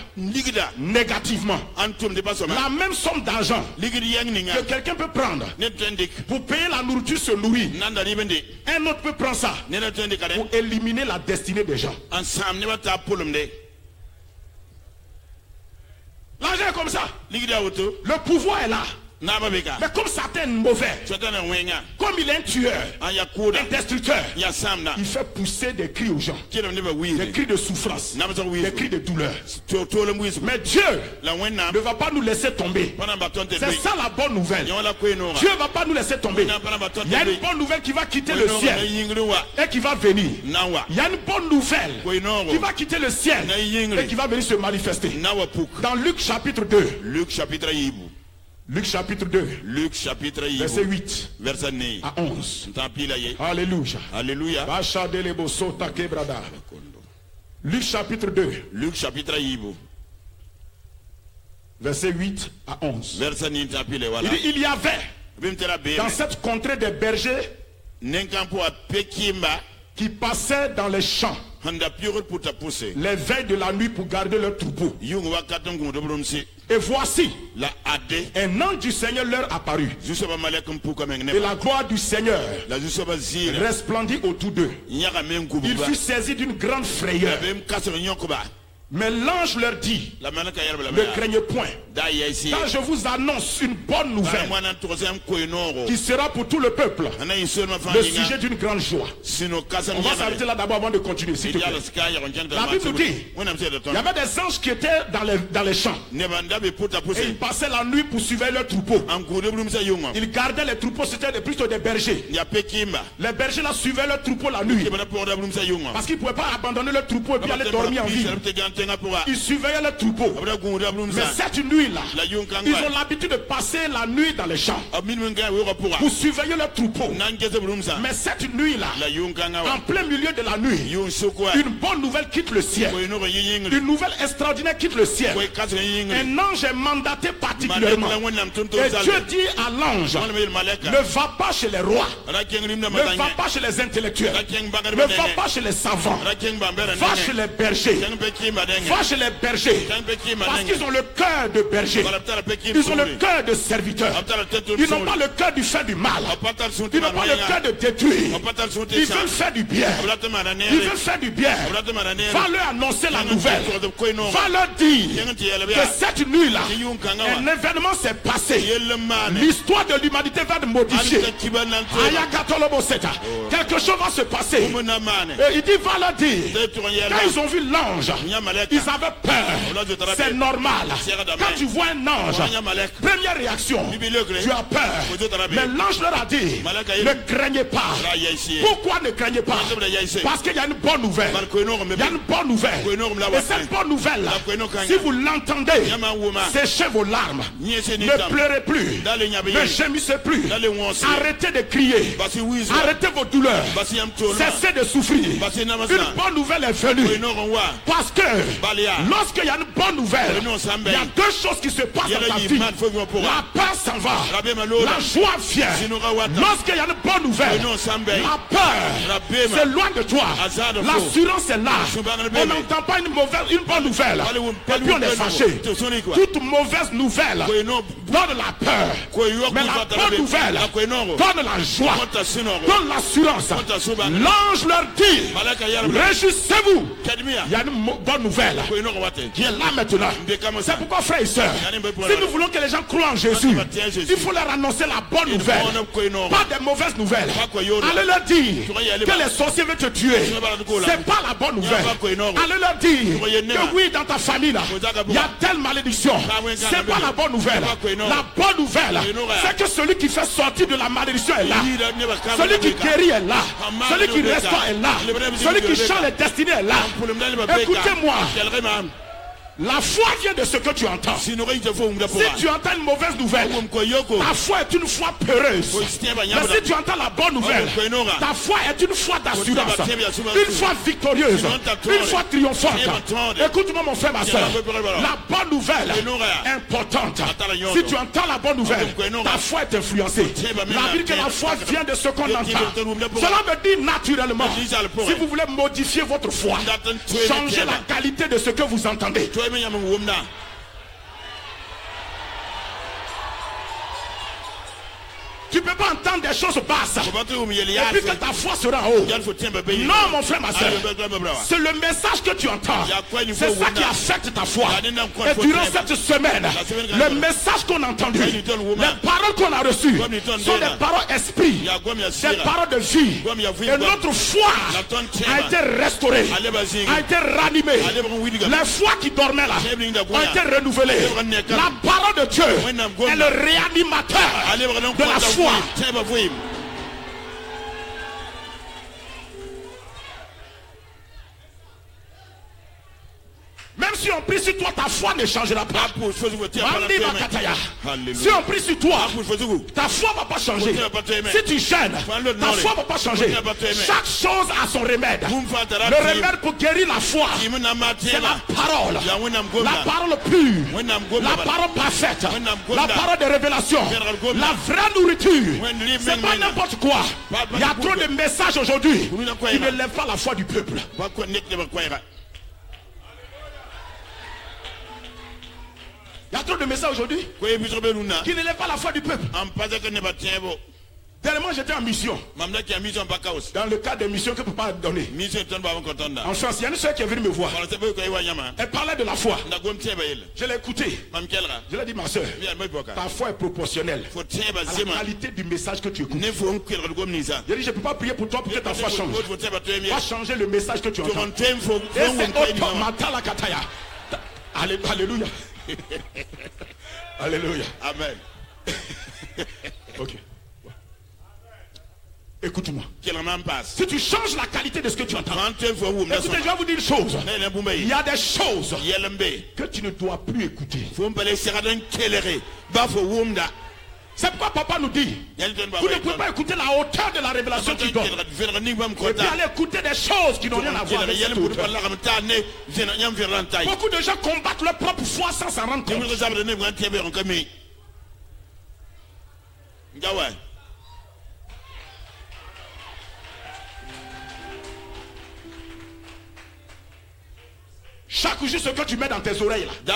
négativement. La même somme d'argent que quelqu'un peut prendre pour payer la nourriture, se nourrir. Un autre peut prendre ça pour éliminer la destinée des gens. L'argent est comme ça. Le pouvoir est là. Mais comme Satan est mauvais, comme il est un tueur, un destructeur, il fait pousser des cris aux gens, des cris de souffrance, des cris de douleur. Mais Dieu ne va pas nous laisser tomber. C'est ça la bonne nouvelle. Dieu ne va pas nous laisser tomber. Il y a une bonne nouvelle qui va quitter le ciel et qui va venir. Il y a une bonne nouvelle qui va quitter le ciel et qui va venir se manifester. Dans Luc chapitre 2. Luc chapitre 2, verset 8 à 11. Alléluia. Alléluia. Luc chapitre 2, verset 8 à 11. Il y avait dans cette contrée des bergers qui passaient dans les champs les veilles de la nuit pour garder leur troupeau. Et voici, un ange du Seigneur leur apparut. Et la gloire du Seigneur resplendit autour d'eux. Il fut saisi d'une grande frayeur. Mais l'ange leur dit, ne craignez point, car je vous annonce une bonne nouvelle qui sera pour tout le peuple le sujet d'une grande joie. On va s'arrêter là d'abord avant de continuer, s'il te plaît. La Bible nous dit, il y avait des anges qui étaient dans les champs. Et ils passaient la nuit pour surveiller leurs troupeaux. Ils gardaient les troupeaux, c'était plutôt des bergers. Les bergers là suivaient leurs troupeaux la nuit, parce qu'ils ne pouvaient pas abandonner leurs troupeaux et puis aller dormir en ville. Ils surveillaient les troupeaux. Mais cette nuit-là, ils ont l'habitude de passer la nuit dans les champs pour surveiller les troupeaux. Mais cette nuit-là, en plein milieu de la nuit, une bonne nouvelle quitte le ciel. Une nouvelle extraordinaire quitte le ciel. Un ange est mandaté particulièrement. Et Dieu dit à l'ange, ne va pas chez les rois, ne va pas chez les intellectuels, ne va pas chez les savants, va chez les bergers. Va chez les bergers, parce qu'ils ont le cœur de berger. Ils ont le cœur de serviteur. Ils n'ont pas le cœur du fait du mal. Ils n'ont pas le cœur de détruire. Ils veulent faire du bien. Ils veulent faire du bien. Va leur annoncer la nouvelle. Va leur dire que cette nuit-là, un événement s'est passé. L'histoire de l'humanité va être modifiée. Quelque chose va se passer. Et il dit, va leur dire, quand ils ont vu l'ange, ils avaient peur. C'est normal. Quand tu vois un ange, première réaction, tu as peur. Mais l'ange leur a dit, ne craignez pas. Pourquoi ne craignez pas? Parce qu'il y a une bonne nouvelle. Il y a une bonne nouvelle. Et cette bonne nouvelle, si vous l'entendez, séchez vos larmes. Ne pleurez plus. Ne gémissez plus. Arrêtez de crier. Arrêtez vos douleurs. Cessez de souffrir. Une bonne nouvelle est venue. Parce que lorsqu'il y a une bonne nouvelle, il y a deux choses qui se passent dans ta vie. La peur s'en va, la joie vient. Lorsqu'il y a une bonne nouvelle, la peur s'éloigne de toi. L'assurance est là. On n'entend pas une bonne nouvelle et puis on est fâché. Toute mauvaise nouvelle donne la peur, mais la bonne nouvelle donne la joie, donne l'assurance. L'ange leur dit, réjouissez-vous. Il y a une bonne nouvelle qui est là maintenant. C'est pourquoi, frères et sœurs, si nous voulons que les gens croient en Jésus, il faut leur annoncer la bonne nouvelle, pas des mauvaises nouvelles. Allez leur dire que les sorciers veulent te tuer. C'est pas la bonne nouvelle. Allez leur dire que oui, dans ta famille là, il y a telle malédiction. C'est pas la bonne nouvelle. La bonne nouvelle, c'est que celui qui fait sortir de la malédiction est là. Celui qui guérit est là. Celui qui restaure est là. Celui qui change les destinées est là. Écoutez-moi. La foi vient de ce que tu entends. Si tu entends une mauvaise nouvelle, ta foi est une foi peureuse. Mais si tu entends la bonne nouvelle, ta foi est une foi d'assurance, une foi victorieuse, une foi triomphante. Écoute-moi mon frère, ma soeur. La bonne nouvelle est importante. Si tu entends la bonne nouvelle, ta foi est influencée. La Bible que la foi vient de ce qu'on entend. Cela veut dire naturellement, si vous voulez modifier votre foi, changez la qualité de ce que vous entendez. Tu ne peux pas entendre des choses basses et puis que ta foi sera en haut. Non, mon frère, ma soeur. C'est le message que tu entends. C'est ça qui affecte ta foi. Et durant cette semaine, le message qu'on a entendu, les paroles qu'on a reçues sont des paroles esprit, des paroles de vie. Et notre foi a été restaurée, a été ranimée. Les foi qui dormaient là ont été renouvelées. La parole de Dieu est le réanimateur de la foi. Même si on prie sur toi, ta foi ne changera pas. Si on prie sur toi, ta foi ne va pas changer. Si tu gênes, ta foi ne va pas changer. Chaque chose a son remède. Le remède pour guérir la foi, c'est la parole. La parole pure, la parole parfaite, la parole de révélation, la vraie nourriture. C'est pas n'importe quoi. Il y a trop de messages aujourd'hui qui ne lèvent pas la foi du peuple. Il y a trop de messages aujourd'hui qui ne lèvent pas la foi du peuple. Tellement j'étais en mission. Dans le cadre des missions que papa a donné. En France, il y a une soeur qui est venue me voir. Elle parlait de la foi. Je l'ai écoutée. Je lui ai dit, ma soeur, ta foi est proportionnelle à la qualité du message que tu écoutes. Je lui ai dit, je ne peux pas prier pour toi pour que ta foi change. Va changer le message que tu entends. Et c'est autant matin la kataya. Alléluia. Alléluia. Amen. Ok. Écoute-moi. Si tu changes la qualité de ce que tu entends, écoutez, je vais vous dire une chose. Il y a des choses que tu ne dois plus écouter. C'est pourquoi papa nous dit, vous ne pouvez pas écouter la hauteur de la révélation qu'il donne. Et puis aller écouter des choses qui n'ont rien à voir avec cette hauteur. Beaucoup de gens combattent leur propre foi sans s'en rendre compte. Chaque jour, ce que tu mets dans tes oreilles là,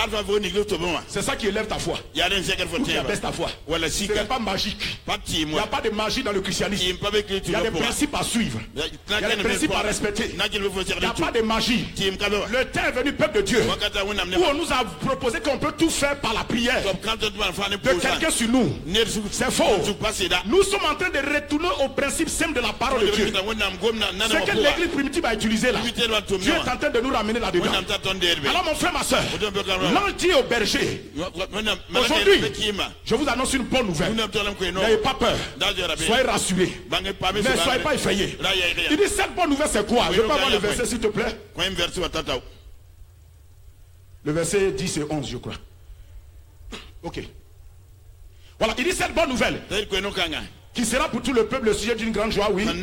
c'est ça qui élève ta foi. Ou qui abaisse ta foi. Ce n'est pas magique. Il n'y a pas de magie dans le christianisme. Il y a des principes à suivre. Il y a des principes à respecter. Il n'y a pas de magie. Le temps est venu, peuple de Dieu, où on nous a proposé qu'on peut tout faire par la prière de quelqu'un sur nous. C'est faux. Nous sommes en train de retourner au principe simple de la parole de Dieu. Ce que l'église primitive a utilisé là, Dieu est en train de nous ramener là-dedans. Alors mon frère, ma soeur, l'ange dit au berger, aujourd'hui, je vous annonce une bonne nouvelle. N'ayez pas peur, soyez rassurés, mais ne soyez pas effrayés. Il dit, cette bonne nouvelle c'est quoi? Je peux avoir le verset s'il te plaît? Le verset 10 et 11 je crois. Ok. Voilà, il dit cette bonne nouvelle qui sera pour tout le peuple le sujet d'une grande joie, oui. Il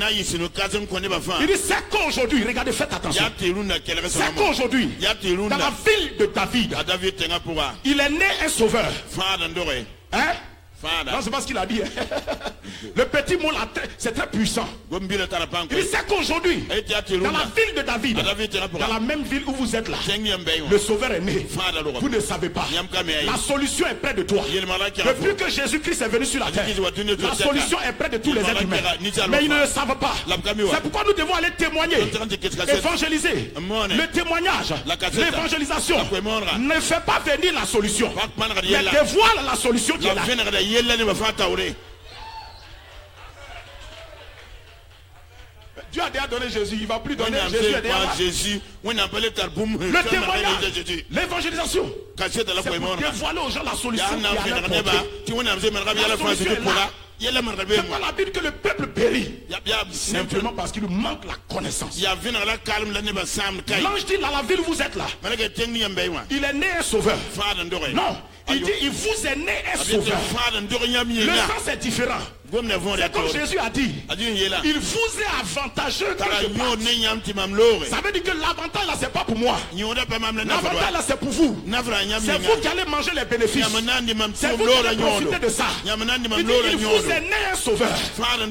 dit c'est qu'aujourd'hui, regardez, faites attention. C'est qu'aujourd'hui, dans la ville de David, il est né un sauveur. Hein? Non, c'est pas ce qu'il a dit. Le petit mot là, c'est très puissant. Il dit c'est qu'aujourd'hui, dans la ville de David, dans la même ville où vous êtes là, le sauveur est né. Vous ne savez pas. La solution est près de toi. Depuis que Jésus-Christ est venu sur la terre, la solution est près de tous les êtres humains. Mais ils ne le savent pas. C'est pourquoi nous devons aller témoigner, évangéliser. Le témoignage, l'évangélisation ne fait pas venir la solution, mais dévoile la solution qui est là. Dieu a déjà donné Jésus, il ne va plus donner Jésus. Le témoignage, l'évangélisation, c'est pour dévoiler aux gens la solution qui est là. La solution est là. C'est pas la Bible que le peuple périt. Simplement parce qu'il manque la connaissance. L'ange dit dans la ville vous êtes là. Il est né un sauveur. Non, il dit il vous est né un sauveur. Le sens est différent. C'est comme Jésus a dit, il vous est avantageux que je parte. Ça veut dire que l'avantage là c'est pas pour moi. L'avantage là c'est pour vous. C'est vous qui allez manger les bénéfices. C'est vous qui allez profiter de ça. Il dit il vous est né un sauveur. Ça veut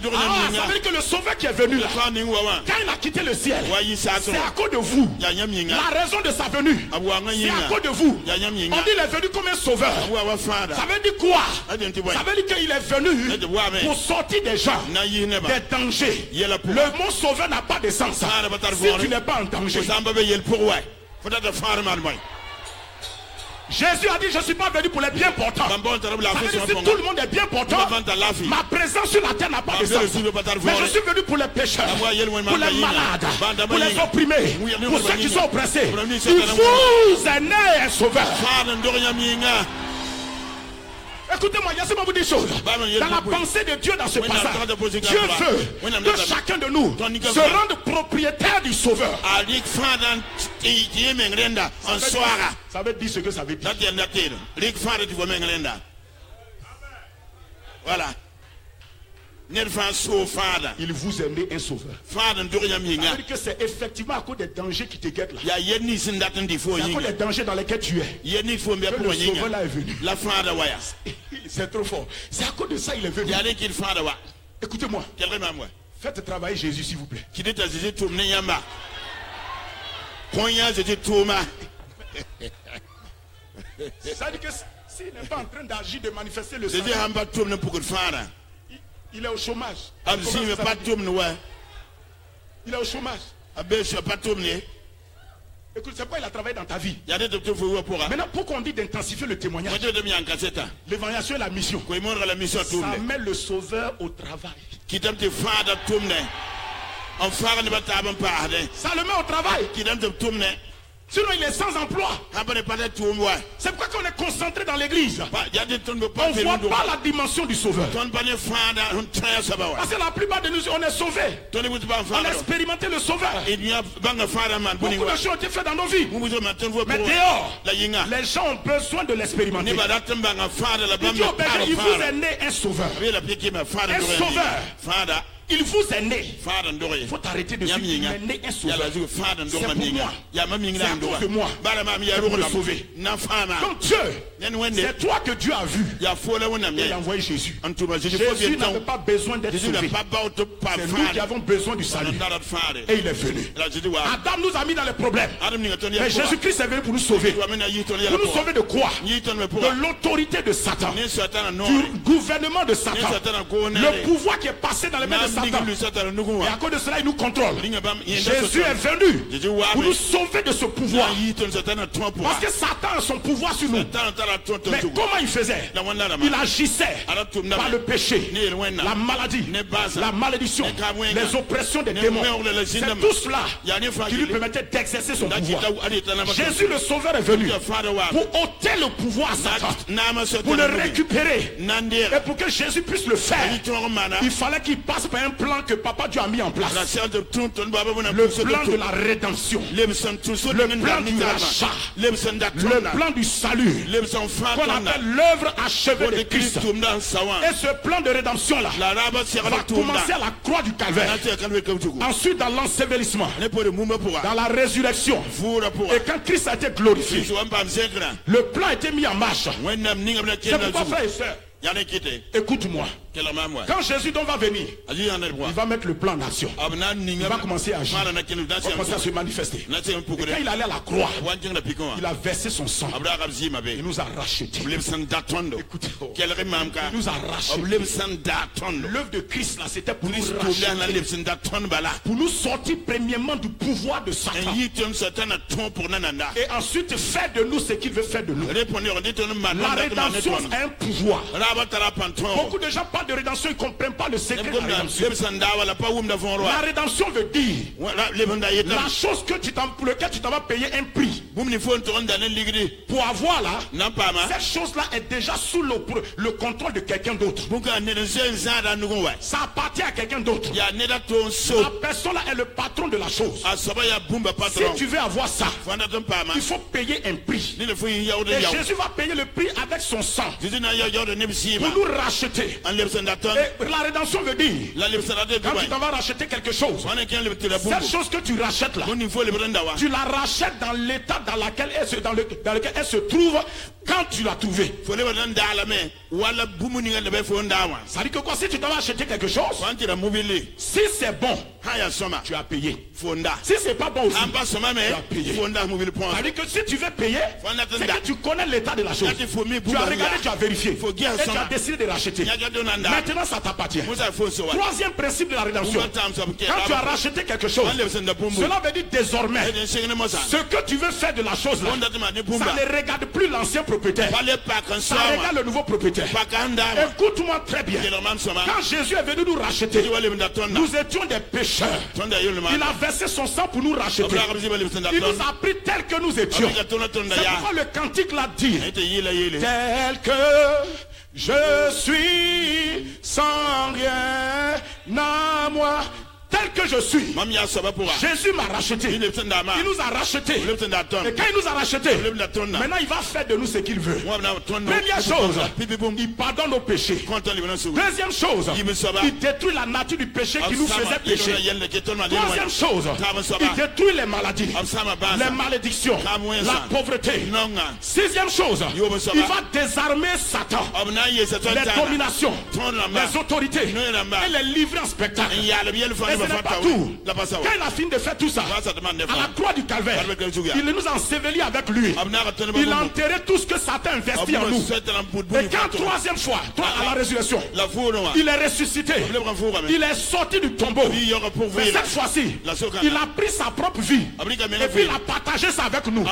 dire que le sauveur qui est venu là, quand il a quitté le ciel, c'est à cause de vous. La raison de sa venue, c'est à cause de vous. On dit il est venu comme un sauveur. Ça veut dire quoi? Ça veut dire qu'il est venu pour sortir des gens des dangers. Le mot sauveur n'a pas de sens si tu n'es pas en danger. Jésus a dit je ne suis pas venu pour les bien portants. Si tout le monde est bien portant, ma présence sur la terre n'a pas de sens. Mais je suis venu pour les pécheurs, pour les malades, pour les opprimés, pour ceux qui sont oppressés. Il vous est né un sauveur. Écoutez-moi, laissez-moi vous dire une chose. Dans la pensée de Dieu dans ce passage, Dieu veut que chacun de nous se rende propriétaire du Sauveur. Ça veut dire ce que ça veut dire. Voilà. Il vous a né un sauveur. Ça veut dire que c'est effectivement à cause des dangers qui te guettent là. C'est à cause des dangers dans lesquels tu es que le sauveur là est venu. C'est trop fort. C'est à cause de ça il est venu. Écoutez-moi. Faites travailler Jésus s'il vous plaît. Ça veut dire que s'il n'est pas en train d'agir, de manifester le Saint, il est au chômage. Il est au chômage. Écoute, c'est pourquoi il a travaillé dans ta vie. Maintenant, pourquoi on dit d'intensifier le témoignage, l'évangélisation et la mission, ça met le sauveur au travail. Ça le met au travail. Sinon il est sans emploi. C'est pourquoi quand on est concentré dans l'église, on ne voit pas la dimension du sauveur. Parce que la plupart de nous, on est sauvés. On a expérimenté le sauveur. Beaucoup de choses ont été faites dans nos vies. Mais dehors, les gens ont besoin de l'expérimenter. Il vous est né un sauveur. Un sauveur. Il vous est né. Il faut arrêter de suivre. Il est né un sauveur. C'est pour moi. C'est à cause de moi pour le sauver. Donc Dieu, c'est toi que Dieu a vu. Il a envoyé Jésus. Jésus n'avait pas besoin d'être sauvé. C'est nous qui avons besoin du salut. Et il est venu. Adam nous a mis dans les problèmes. Mais Jésus-Christ est venu pour nous sauver. Pour nous sauver de quoi? De l'autorité de Satan. Du gouvernement de Satan. Le pouvoir qui est passé dans les mains de Satan. Et à cause de cela il nous contrôle. Jésus est venu pour nous sauver de ce pouvoir. Parce que Satan a son pouvoir sur nous. Mais comment il faisait? Il agissait par le péché, la maladie, la malédiction, les oppressions des démons. C'est tout cela qui lui permettait d'exercer son pouvoir. Jésus le Sauveur est venu pour ôter le pouvoir à Satan, pour le récupérer. Et pour que Jésus puisse le faire, il fallait qu'il passe par un plan que Papa Dieu a mis en place. Le plan de la rédemption, le plan du rachat, le plan du salut, qu'on appelle l'œuvre achevée de Christ. Et ce plan de rédemption là va commencer à la croix du Calvaire, ensuite dans l'ensevelissement, dans la résurrection, et quand Christ a été glorifié, le plan a été mis en marche. C'est pourquoi, frères et sœurs, écoute-moi. Quand Jésus donc va venir, il va mettre le plan d'action. Il va commencer à agir. Il va commencer à se manifester. Et quand il allait à la croix, il a versé son sang. Il nous a rachetés. Écoutez, il nous a rachetés. L'œuvre de Christ là, c'était pour nous racheter, pour nous sortir premièrement du pouvoir de Satan, et ensuite faire de nous ce qu'il veut faire de nous. La rédemption est un pouvoir. Beaucoup de gens parlent de rédemption, ils ne comprennent pas le secret de la rédemption. La rédemption veut dire la chose pour laquelle tu t'en vas payer un prix. Pour avoir là, cette chose-là est déjà sous le contrôle de quelqu'un d'autre. Ça appartient à quelqu'un d'autre. La personne là est le patron de la chose. Si tu veux avoir ça, il faut payer un prix. Et Jésus va payer le prix avec son sang pour nous racheter. Et la rédemption veut dire, quand tu t'en vas racheter quelque chose, cette chose que tu rachètes là, tu la rachètes dans l'état dans lequel elle se trouve quand tu l'as trouvée. Ça dit que quoi, si tu t'en vas acheter quelque chose, si c'est bon, tu as payé. Si c'est pas bon aussi, tu as payé. Ça dit que si tu veux payer, c'est que tu connais l'état de la chose. Tu as regardé, tu as vérifié. Et tu as décidé de racheter. Maintenant ça t'appartient. Troisième principe de la rédemption. Quand tu as racheté quelque chose, cela veut dire désormais, ce que tu veux faire de la chose là, ça ne regarde plus l'ancien propriétaire. Ça regarde le nouveau propriétaire. Écoute-moi très bien. Quand Jésus est venu nous racheter, nous étions des pécheurs. Il a versé son sang pour nous racheter. Il nous a pris tel que nous étions. C'est pourquoi le cantique l'a dit. Tel que je suis, sans rien à moi. Tel que je suis, Jésus m'a racheté. Il nous a racheté. Et quand il nous a racheté, maintenant il va faire de nous ce qu'il veut. Première chose, il pardonne nos péchés. Deuxième chose, il détruit la nature du péché qui nous faisait pécher. Troisième chose, il détruit les maladies, les malédictions, la pauvreté. Sixième chose, il va désarmer Satan, les dominations, les autorités, et les livrer en spectacle. Et ce n'est pas tout. Quand il a fini de faire tout ça, à la croix du calvaire, il nous a ensevelis avec lui. Il a enterré tout ce que Satan investit en nous. Et quand troisième fois, à la résurrection, il est ressuscité. Il est sorti du tombeau. Mais cette fois-ci, il a pris sa propre vie. Et puis il a partagé ça avec nous.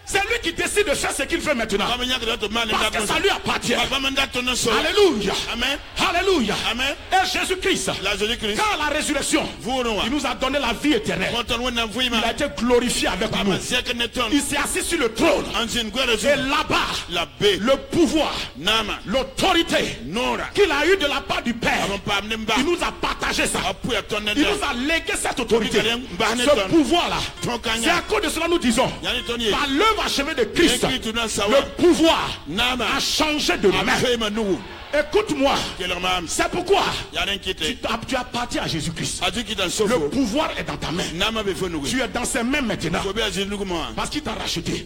C'est lui qui décide de faire ce qu'il veut maintenant. Parce que ça lui appartient. Alléluia. Amen. Alléluia. Amen. Et Jésus-Christ, quand la résurrection, il nous a donné la vie éternelle. Il a été glorifié avec nous. Il s'est assis sur le trône. Et là-bas, le pouvoir, l'autorité qu'il a eu de la part du Père, il nous a partagé ça. Il nous a légué cette autorité. Ce pouvoir-là. C'est à cause de cela nous disons, par l'œuvre achevée de Christ, le pouvoir a changé de main. Écoute-moi, c'est pourquoi tu appartiens à Jésus-Christ. Le pouvoir est dans ta main. Tu es dans ses mains maintenant. Parce qu'il t'a racheté.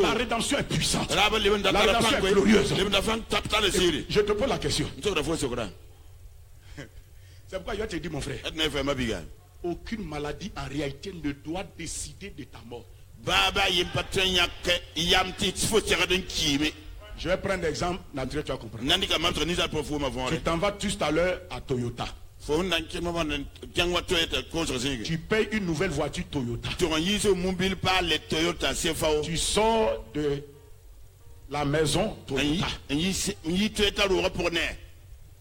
La rédemption est puissante. La rédemption est glorieuse. Je te pose la question. C'est pourquoi je te dis, mon frère, aucune maladie en réalité ne doit décider de ta mort. Je vais prendre l'exemple naturel, tu vas comprendre. Tu t'en vas tout à l'heure à Toyota. Tu payes une nouvelle voiture Toyota. Tu sors de la maison Toyota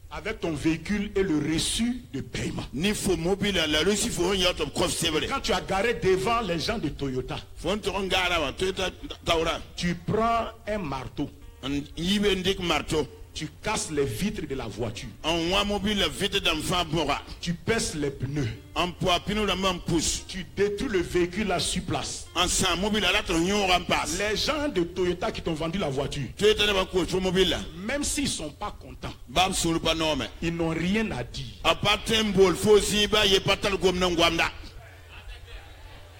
avec ton véhicule et le reçu de paiement. Quand tu as garé devant les gens de Toyota, tu prends un marteau. Tu casses les vitres de la voiture. Tu pèses les pneus. Tu détruis le véhicule là sur place. Les gens de Toyota qui t'ont vendu la voiture, même s'ils ne sont pas contents, ils n'ont rien à dire.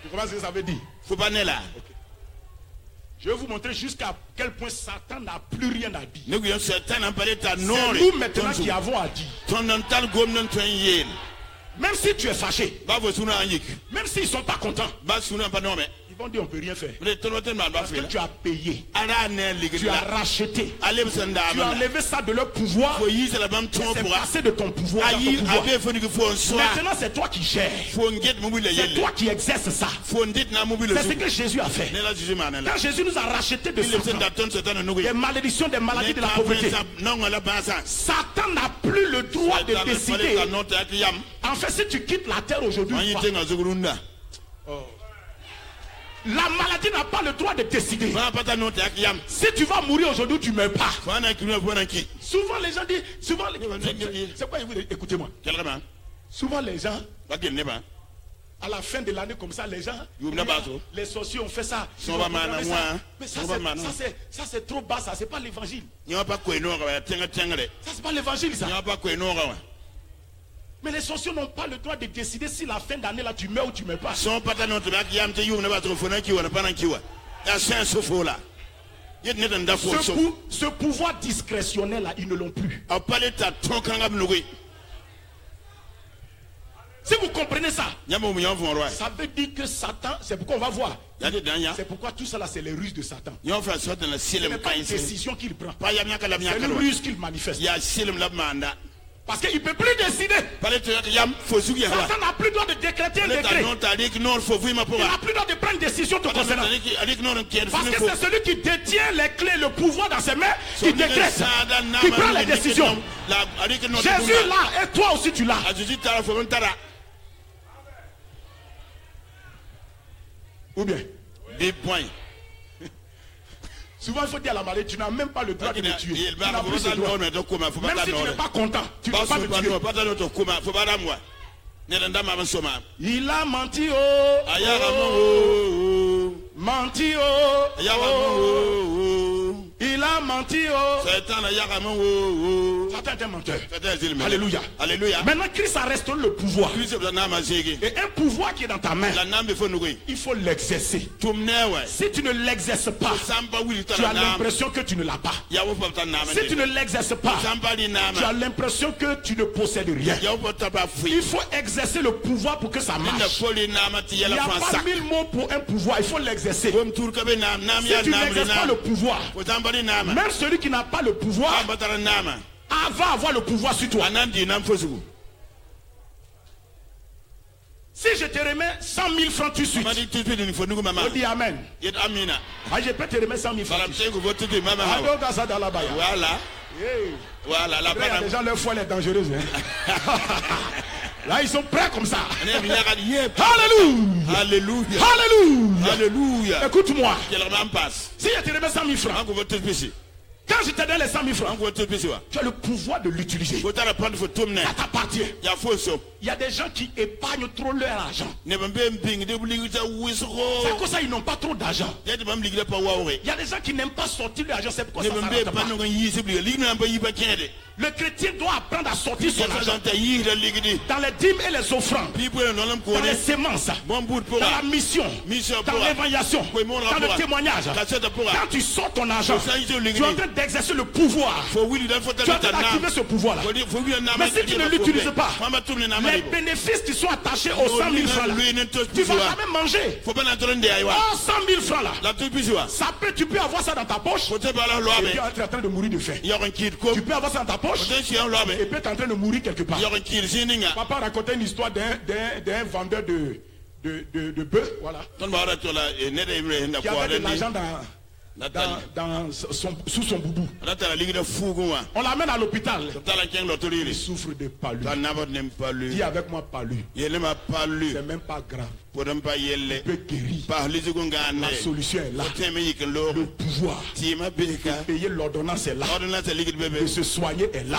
Tu comprends ce que ça veut dire? Je vais vous montrer jusqu'à quel point Satan n'a plus rien à dire. C'est nous maintenant qui avons à dire. Même si tu es fâché, même s'ils ne sont pas contents, ils vont dire on ne peut rien faire. Parce que tu as payé, tu as racheté, tu as enlevé ça de leur pouvoir, c'est passé de ton pouvoir à ton pouvoir. Maintenant c'est toi qui gères, c'est toi qui exerces ça. C'est ce que Jésus a fait. Quand Jésus nous a racheté de Satan, des malédictions, des maladies, de la pauvreté, Satan n'a plus le droit de décider. En fait, si tu quittes la terre aujourd'hui, La maladie n'a pas le droit de décider. Si tu vas mourir aujourd'hui, tu ne meurs pas. Souvent les gens disent, c'est quoi, écoutez-moi. Souvent les gens, à la fin de l'année comme ça, les gens, les sorciers ont fait ça. Mais ça c'est trop bas, ça c'est pas l'évangile. Ça c'est pas l'évangile ça. Mais les sorciers n'ont pas le droit de décider si la fin d'année là tu meurs ou tu meurs pas. Ce pouvoir discrétionnel là, ils ne l'ont plus. Si vous comprenez ça, ça veut dire que Satan, c'est pourquoi on va voir. C'est pourquoi tout ça là, c'est les ruses de Satan. Ce n'est pas une décision qu'il prend. C'est une ruse qu'il manifeste. Parce qu'il ne peut plus décider. Satan n'a plus le droit de décréter un décret. Il n'a plus le droit de prendre une décision te concernant. Parce que c'est celui qui détient les clés, le pouvoir dans ses mains, qui décrète, qui prend les décisions. Jésus là, et toi aussi tu l'as. Ou bien? Souvent il faut dire à la maladie, tu n'as même pas le droit de me tuer. Tu n'as plus ce droit. Même si tu n'es pas content, tu ne peux pas me tuer. Il a menti menti il a menti Satan est un menteur. Alléluia. Alléluia. Maintenant Christ a restauré le pouvoir. Et un pouvoir qui est dans ta main, il faut l'exercer. Si tu ne l'exerces pas, tu as l'impression que tu ne l'as pas. Si tu ne l'exerces pas, tu as l'impression que tu ne possèdes rien. Il faut exercer le pouvoir pour que ça marche. Il n'y a pas 1000 mots pour un pouvoir, il faut l'exercer. Si tu n'exerces pas le pouvoir, même celui qui n'a pas le pouvoir va avoir le pouvoir sur toi. Si je te remets 100 000 francs tout de suite, on dit Amen. Je peux te remettre 100 000 francs. Voilà. Il y a des gens, leur foi est dangereuse. Là, ils sont prêts comme ça. Alléluia. Alléluia. Écoute-moi. Si je te remets 100 000 francs, quand je te donne les 100 000 francs, tu as le pouvoir de l'utiliser. Ça t'appartient. Il y a des gens qui épargnent trop leur argent. C'est à cause ça ils n'ont pas trop d'argent. Il y a des gens qui n'aiment pas sortir leur argent. C'est pourquoi ça s'arrête pas. Le chrétien doit apprendre à sortir son argent dans les dîmes et les offrandes, dans les semences, dans la mission, dans l'évangélisation, dans le témoignage. Quand tu sors ton argent, tu es en train d'exercer le pouvoir. Tu es en train d'activer ce pouvoir-là. Mais si tu ne l'utilises pas, les bénéfices qui sont attachés aux 100 000 francs là, tu ne vas jamais manger. 100 000 francs là, ça peut, tu peux avoir ça dans ta poche et tu es en train de mourir de faim. Tu peux avoir ça dans ta poche et puis tu es en train de mourir quelque part. Papa racontait une histoire d'un vendeur de bœufs, voilà, qui avait de l'argent sous son boubou. On l'amène à l'hôpital. Il souffre de palu. Dis avec moi palu. C'est même pas grave. Il peut guérir. La solution est là. Le pouvoir de payer l'ordonnance est là. De se soigner est là.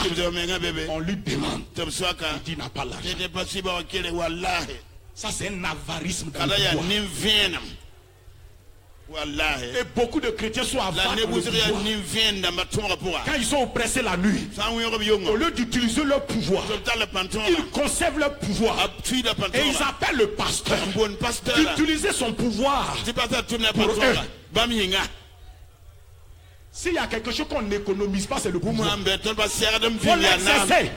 On lui demande. Il dit n'a pas l'argent. Ça c'est un avarisme dans le pouvoir. Et beaucoup de chrétiens sont avares. Quand ils sont oppressés la nuit, au lieu d'utiliser leur pouvoir, ils conservent leur pouvoir. Et ils appellent le pasteur d'utiliser son pouvoir pour eux. S'il y a quelque chose qu'on n'économise pas, c'est le pouvoir. Il faut l'exercer.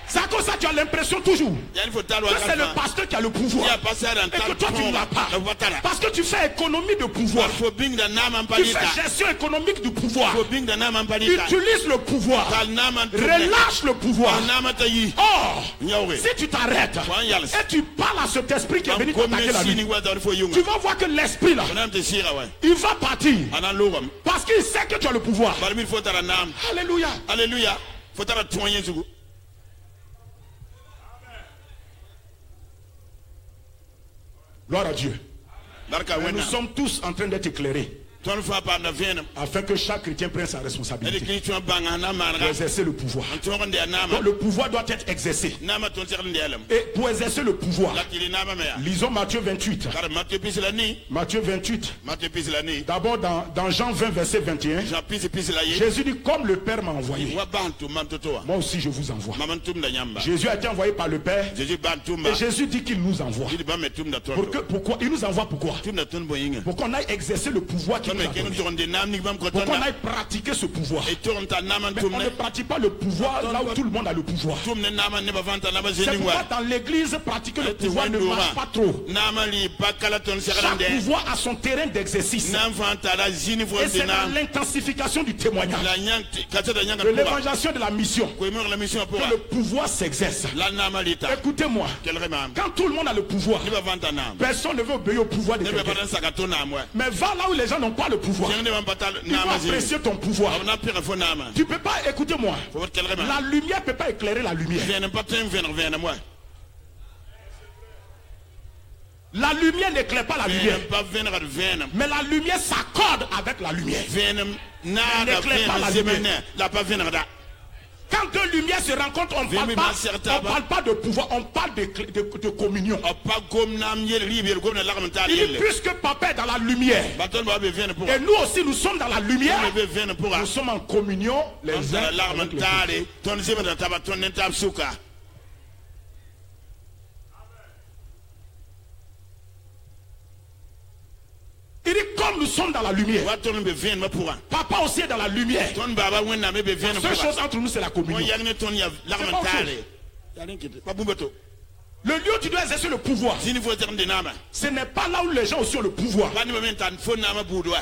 C'est à cause ça que tu as l'impression toujours que c'est le pasteur qui a le pouvoir et que toi tu ne l'as pas. Parce que tu fais économie de pouvoir. Tu fais gestion économique du pouvoir. Utilise le pouvoir. Relâche le pouvoir. Or, si tu t'arrêtes et tu parles à cet esprit qui est venu t'attaquer la nuit, tu vas voir que l'esprit là, il va partir. Parce qu'il sait que tu as le pouvoir. Alléluia. Gloire à Dieu. Nous sommes tous en train d'être éclairés, afin que chaque chrétien prenne sa responsabilité pour exercer le pouvoir. Donc le pouvoir doit être exercé. Et pour exercer le pouvoir, lisons Matthieu 28. Matthieu 28. D'abord dans Jean 20 verset 21. Jésus dit, comme le Père m'a envoyé, moi aussi je vous envoie. Jésus a été envoyé par le Père. Et Jésus dit qu'il nous envoie. Pourquoi? Il nous envoie pourquoi? Pour qu'on aille exercer le pouvoir qu'il nous a donné. Pour qu'on aille pratiquer ce pouvoir. Mais on ne pratique pas le pouvoir là où tout le monde a le pouvoir. C'est pourquoi dans l'église, pratiquer le pouvoir ne marche pas trop. Chaque pouvoir a son terrain d'exercice. Et c'est dans l'intensification du témoignage, de l'évangélisation de la mission, que le pouvoir s'exerce. Écoutez-moi, quand tout le monde a le pouvoir, personne ne veut obéir au pouvoir de quelqu'un. Mais va là où les gens n'ont pas le pouvoir. Tu dois apprécier ton pouvoir. Tu ne peux pas, écoutez-moi, la lumière ne peut pas éclairer la lumière. La lumière n'éclaire pas la lumière. Mais la lumière s'accorde avec la lumière. Elle n'éclaire pas la lumière. Quand deux lumières se rencontrent, on ne parle pas de pouvoir, on parle de communion. Il dit, puisque papa est dans la lumière, et nous aussi nous sommes dans la lumière, nous sommes en communion les uns avec les autres. Il dit, comme nous sommes dans la lumière, papa aussi est dans la lumière. La seule chose entre nous, c'est la communion. Le lieu où tu dois exercer le pouvoir, ce n'est pas là où les gens aussi ont le pouvoir.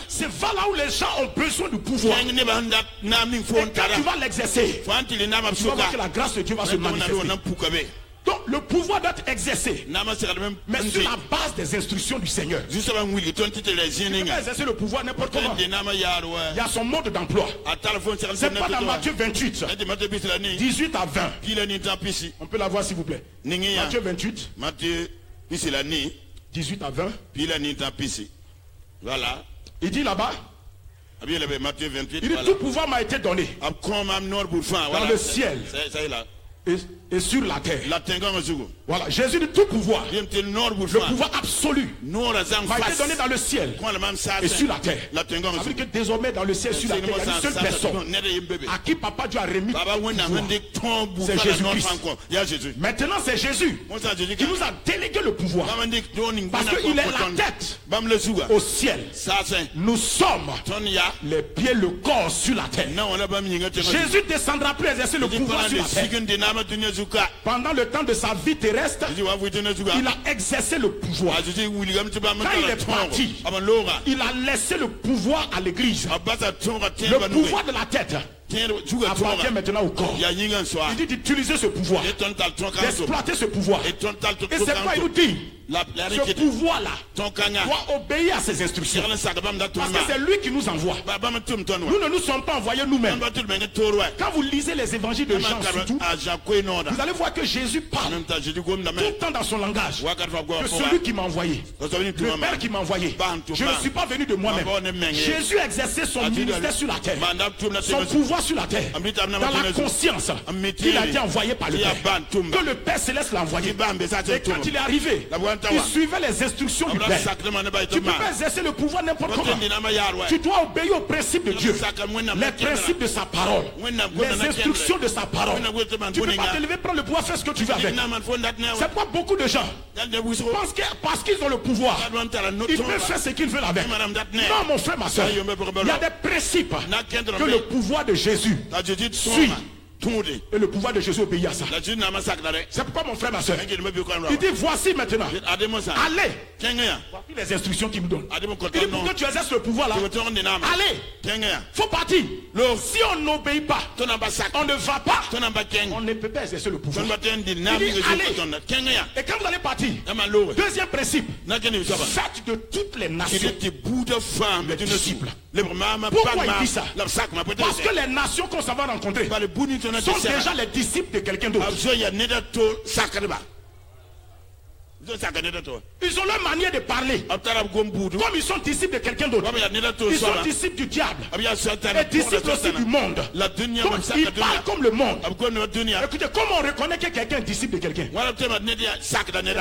C'est là où les gens ont besoin du pouvoir. Et quand tu vas l'exercer, tu vas voir que la grâce de Dieu va se manifester. Donc le pouvoir doit être exercé, mais sur la base des instructions du Seigneur. Tu peux exercer le pouvoir n'importe comment. Il y a son mode d'emploi. C'est pas dans Matthieu 28, 18 à 20. On peut la voir s'il vous plaît. Matthieu 28, 18 à 20. Voilà. Il dit là-bas, il dit, tout pouvoir m'a été donné dans le ciel et sur la terre. Voilà, Jésus dit tout pouvoir, le pouvoir absolu m'a été donné dans le ciel et sur la terre. Ça veut dire que désormais dans le ciel et sur la terre, il y a une seule personne à qui papa Dieu a remis tout. C'est Jésus-Christ. Maintenant c'est Jésus qui nous a délégué le pouvoir, parce qu'il est la tête au ciel. Nous sommes les pieds, le corps sur la terre. Jésus descendra plus exercer le pouvoir sur la terre. Pendant le temps de sa vie terrestre, il a exercé le pouvoir. Quand il est parti, il a laissé le pouvoir à l'église. Le pouvoir de la tête appartient maintenant au corps. Il dit d'utiliser ce pouvoir, d'exploiter ce pouvoir. Et c'est quoi il nous dit? Ce pouvoir-là doit obéir à ses instructions, parce que c'est lui qui nous envoie. Nous ne nous sommes pas envoyés nous-mêmes. Quand vous lisez les évangiles de Jean surtout, vous allez voir que Jésus parle tout le temps dans son langage que celui qui m'a envoyé, le Père qui m'a envoyé. Je ne suis pas venu de moi-même. Jésus exerçait son ministère sur la terre, son pouvoir sur la terre, dans la conscience qu'il a été envoyé par le Père, que le Père céleste l'a envoyé. Et quand il est arrivé, il suivait les instructions du Père. Tu peux pas exercer le pouvoir n'importe comment. Tu dois obéir aux principes de Dieu, les principes de sa parole, les instructions de sa parole. Tu ne peux pas te lever, prendre le pouvoir, faire ce que tu veux avec. C'est pas beaucoup de gens pensent que parce qu'ils ont le pouvoir, ils peuvent faire ce qu'ils veulent avec. Non, mon frère, ma soeur, il y a des principes que le pouvoir de Jésus suit. Et le pouvoir de Jésus obéit à ça. C'est pourquoi mon frère, ma soeur, il dit voici maintenant, allez. Voici les instructions qu'il me donne. Il dit pour que tu exerces le pouvoir là, allez, faut partir. Si on n'obéit pas, on ne va pas, on ne peut pas exercer le pouvoir. Il dit allez. Et quand vous allez partir, deuxième principe, faites de toutes les nations des disciples. Pourquoi il dit ça? Parce que les nations qu'on s'en va rencontrer sont déjà les disciples de quelqu'un d'autre. Ils ont leur manière de parler. Comme ils sont disciples de quelqu'un d'autre. Ils sont disciples du diable. Et disciples aussi du monde. Donc ils parlent comme le monde. Écoutez, comment on reconnaît que quelqu'un est disciple de quelqu'un?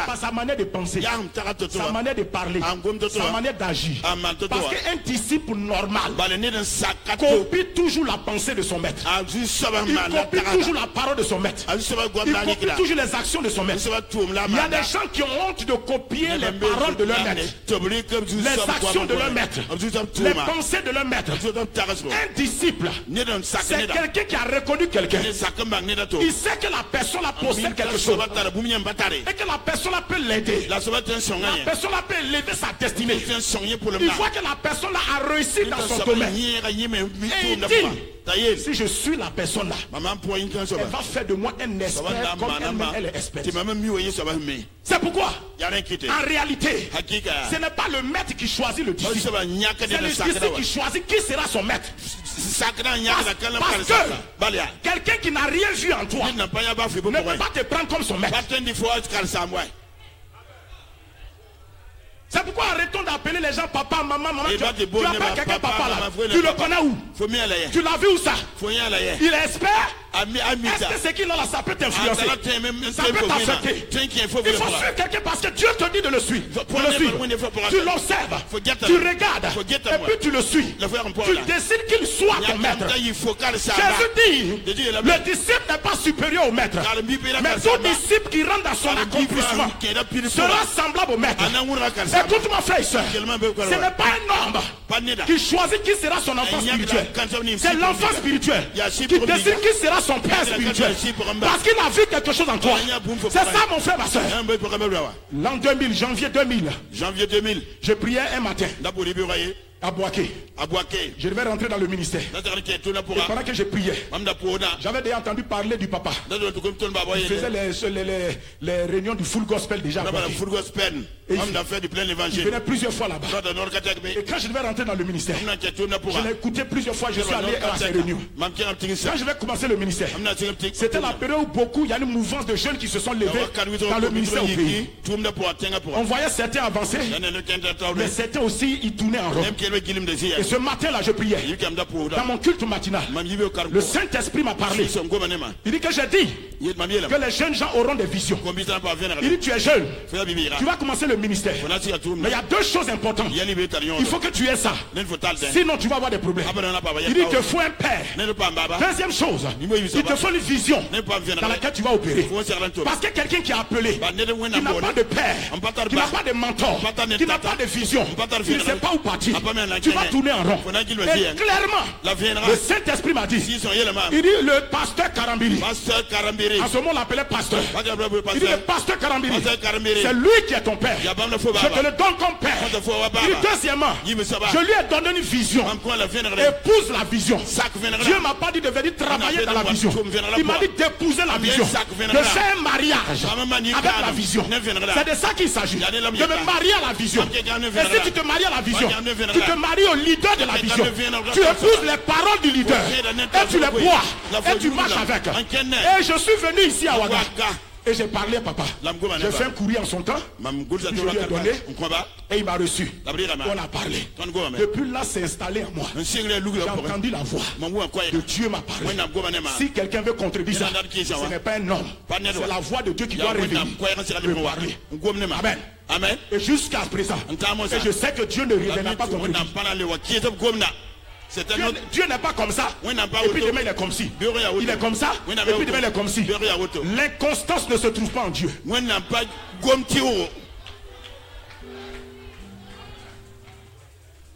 Par sa manière de penser, sa manière de parler, sa manière d'agir. Parce qu'un disciple normal copie toujours la pensée de son maître. Il copie toujours la parole de son maître. Il copie toujours les actions de son maître. Il y a des gens qui ont honte de copier les paroles de leur maître, les actions de leur maître, les pensées de leur maître. Un disciple, c'est quelqu'un qui a reconnu quelqu'un. Il sait que la personne a possède quelque chose et que la personne peut l'aider. La personne peut élever sa destinée. Il voit que la personne a réussi dans son domaine. Et il dit, si je suis la personne là, elle va faire de moi un expert comme elle est experte. C'est pourquoi, en réalité, ce n'est pas le maître qui choisit le disciple. C'est le disciple qui choisit qui sera son maître. Parce que quelqu'un qui n'a rien vu en toi ne peut pas te prendre comme son maître. C'est pourquoi arrêtons d'appeler les gens papa, maman. Tu appelles quelqu'un papa là. Tu le connais où? Tu l'as vu où ça? Il est expert. Est-ce que c'est qu'il a là, ça peut t'influencer? Ça peut t'affecter. Il faut suivre quelqu'un parce que Dieu te dit de le suivre. Tu l'observes, tu regardes, et puis tu le suis. Tu décides qu'il soit ton maître. Jésus dit, le disciple n'est pas supérieur au maître. Mais tout disciple qui rentre dans son accomplissement sera semblable au maître. Écoute mon frère et soeur, ce n'est pas un homme qui choisit qui sera son enfant spirituel. C'est l'enfant spirituel qui décide qui sera son père spirituel. Parce qu'il a vu quelque chose en toi. C'est ça mon frère, ma soeur. L'an 2000, janvier 2000, je priais un matin à Boaké. Je devais rentrer dans le ministère. Et pendant que je priais, j'avais déjà entendu parler du papa. Il faisait les réunions du full gospel déjà. Et il venait plusieurs fois là-bas. Et quand je devais rentrer dans le ministère, je l'ai écouté plusieurs fois, je suis allé à ces réunions. Quand je vais commencer le ministère, c'était la période où il y a une mouvance de jeunes qui se sont levés dans le ministère au pays. On voyait certains avancer, mais certains aussi ils tournaient en rond. Et ce matin-là, je priais. Dans mon culte matinal, le Saint-Esprit m'a parlé. Il dit que j'ai dit que les jeunes gens auront des visions. Il dit tu es jeune, tu vas commencer le ministère. Mais il y a deux choses importantes. Il faut que tu aies ça. Sinon tu vas avoir des problèmes. Il dit il te faut un père. Deuxième chose, il te faut une vision dans laquelle tu vas opérer. Parce que quelqu'un qui est appelé, qui n'a pas de père, qui n'a pas de mentor, qui n'a pas de vision, qui ne sait pas où partir, tu vas tourner en rond. Et clairement, le Saint-Esprit m'a dit, il dit le pasteur Karambiri. En ce moment on l'appelait pasteur. Il dit le pasteur Karambiri, c'est lui qui est ton père. Je te le donne comme père. Il dit deuxièmement, je lui ai donné une vision. Épouse la vision. Dieu m'a pas dit de venir travailler dans la vision. Il m'a dit d'épouser la vision, de faire un mariage avec la vision. C'est de ça qu'il s'agit, de me marier à la vision. Et si tu te maries à la vision, tu te maries au leader de la vision. Tu épouses les paroles du leader et tu les bois et tu marches avec. Et je suis venu ici à Ouaga et j'ai parlé à papa. J'ai fait un courrier en son temps, je lui ai donné et il m'a reçu. On a parlé. Depuis là, c'est installé en moi. J'ai entendu la voix de Dieu m'a parlé. Si quelqu'un veut contribuer ça, ce n'est pas un homme, c'est la voix de Dieu qui doit révéler, parler. Amen. Amen. Et jusqu'à présent, et je sais que Dieu ne révélera pas contribué. Dieu n'est pas comme ça. Et puis demain il est comme si. Il est comme ça. Et puis demain il est comme si. L'inconstance ne se trouve pas en Dieu.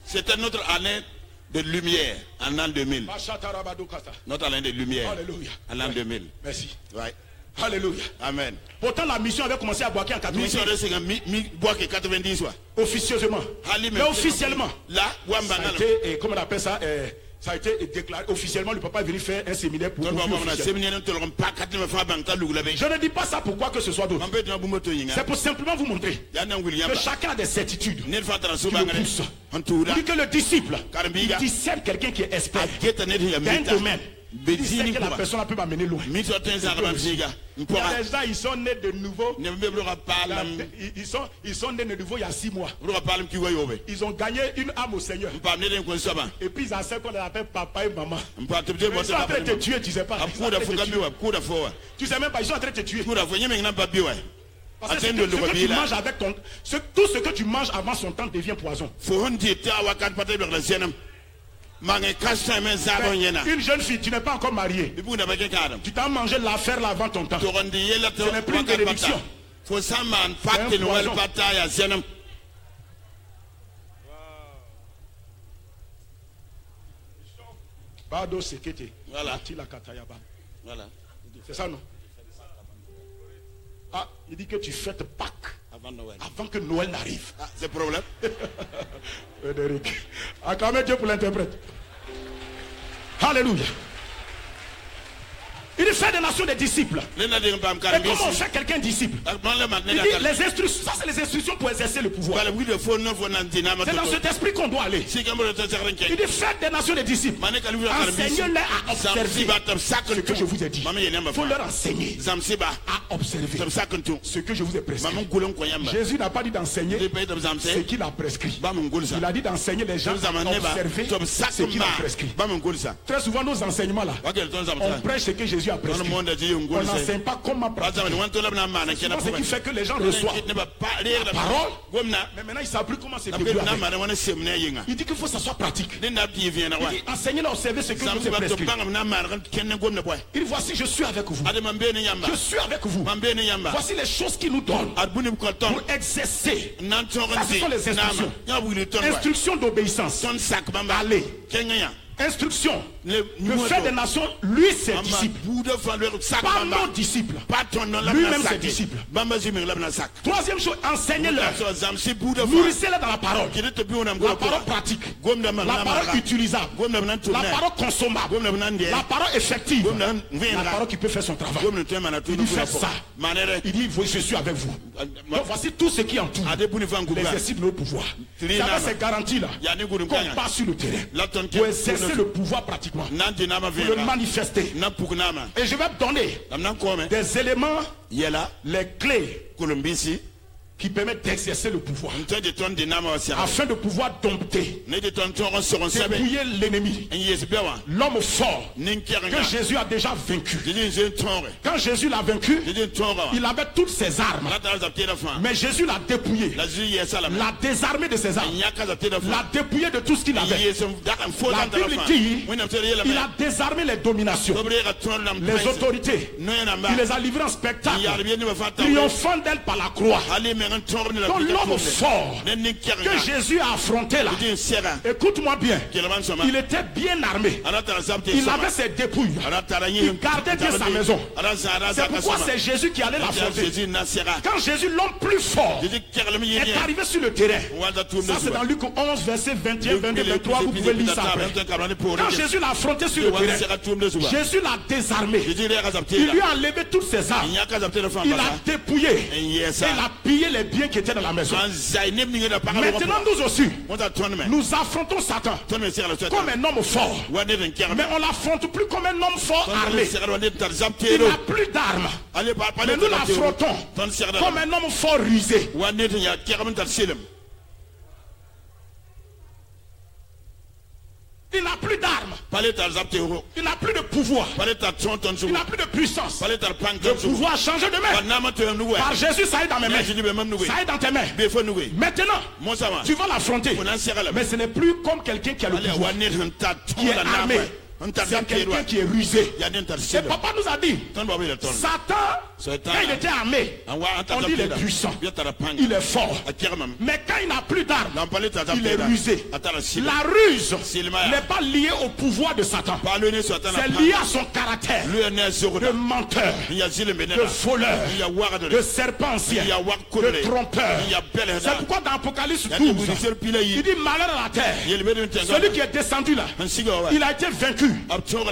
C'était notre année de lumière en l'an 2000. Notre année de lumière en l'an 2000. Merci. Ouais. Alléluia. Amen. Pourtant la mission avait commencé à Boaké en 90. Officieusement. Mais officiellement. Là, ça a été, comment on appelle ça, ça a été déclaré officiellement. Le papa est venu faire un séminaire pour nous. Je ne dis pas ça pour quoi que ce soit d'autre. C'est pour simplement vous montrer que chacun a des certitudes. Il dit que le disciple, il discerne quelqu'un qui est expert d'un domaine. Il sait que la personne peut m'amener loin. Il y a des gens, ils sont nés de nouveau. Ils sont nés de nouveau il y a 6 mois. Ils ont gagné une âme au Seigneur. Et puis ils acceptent qu'on les appelle papa et maman. Ils sont en train de te tuer, tu sais pas. Tu sais même pas, ils sont en train de te tuer. Parce que tout ce que tu manges avant son temps devient poison. Une jeune fille, tu n'es pas encore mariée. Tu t'as mangé l'affaire là avant ton temps. Ce n'est plus une bénédiction. Voilà. C'est ça, non? Ah, il dit que tu fêtes Pâques avant que Noël n'arrive. Ah, c'est le problème. Frédéric. Acclamez Dieu pour l'interprète. Alléluia. Il fait des nations des disciples. Et comment on fait quelqu'un disciple? Il dit les instructions. Ça, c'est les instructions pour exercer le pouvoir. C'est dans cet esprit qu'on doit aller. Il dit faites des nations des disciples. Enseignez-les à observer ce que je vous ai dit. Il faut leur enseigner à observer ce que je vous ai prescrit. Jésus n'a pas dit d'enseigner ce qu'il a prescrit. Il a dit d'enseigner les gens à observer ce qu'il a prescrit. Très souvent, nos enseignements là, on prêche ce que Jésus a prescrit. On n'enseigne pas comment pratiquer. C'est ce qui fait que les gens reçoivent la parole, mais maintenant ils ne savent plus comment se débrouiller. Il dit qu'il faut que ça soit pratique. Il dit enseignez-leur à observer ce que je vous ai prescrit. Il dit voici je suis avec vous. Je suis avec vous. Voici les choses qu'il nous donne pour exercer. Ça, ce sont les instructions. Instructions d'obéissance. Allez. Instruction. Le fait des nations, lui c'est disciple. Pas nos disciples. Lui-même c'est disciple. Troisième chose, enseignez-leur. Nourrissez-les dans la parole. La parole pratique. La parole utilisable. La parole consommable. La parole effective. La parole qui peut faire son travail. Il dit faites ça. Il dit je suis avec vous. Donc voici tout ce qui entoure l'exercice de nos pouvoirs. C'est avec ces garanties là qu'on passe sur le terrain pour exercer le pouvoir pratiquement, pour le manifester. Et je vais donner des éléments, les clés qui permettent d'exercer le pouvoir afin de pouvoir dompter, dépouiller l'ennemi, l'homme fort que Jésus a déjà vaincu. Quand Jésus l'a vaincu, il avait toutes ses armes, mais Jésus l'a dépouillé, l'a désarmé de ses armes, l'a dépouillé de tout ce qu'il avait. La Bible dit il a désarmé les dominations, les autorités, il les a livrées en spectacle, triomphant d'elles par la croix. Donc l'homme fort que Jésus a affronté là, écoute-moi bien, il était bien armé, il avait ses dépouilles, il gardait bien sa maison. C'est pourquoi c'est Jésus qui allait l'affronter. Quand Jésus, l'homme plus fort, est arrivé sur le terrain, ça c'est dans Luc 11 verset 21, 22, 23, vous pouvez lire ça après. Quand Jésus l'a affronté sur le terrain, Jésus l'a désarmé, il lui a enlevé toutes ses armes, il a dépouillé et il a pillé les biens qui étaient dans la maison. Maintenant nous aussi, nous affrontons Satan comme un homme fort, mais on l'affronte plus comme un homme fort armé. Il n'a plus d'armes, mais nous l'affrontons comme un homme fort rusé. Il n'a plus d'armes. Il n'a plus de pouvoir. Il n'a plus de puissance. Le pouvoir a changé de main. Par Jésus, ça est dans mes mains. Ça est dans tes mains. Maintenant, tu vas l'affronter. Mais ce n'est plus comme quelqu'un qui a le pouvoir, qui est armé. C'est quelqu'un qui est rusé. Et papa nous a dit, Satan, quand il était armé, on dit il est puissant, il est fort. Mais quand il n'a plus d'armes, il est rusé. La ruse n'est pas liée au pouvoir de Satan, c'est lié à son caractère de menteur, de voleur, de serpent ancien, de trompeur. C'est pourquoi dans Apocalypse 12, il dit malheur à la terre, celui qui est descendu là, il a été vaincu.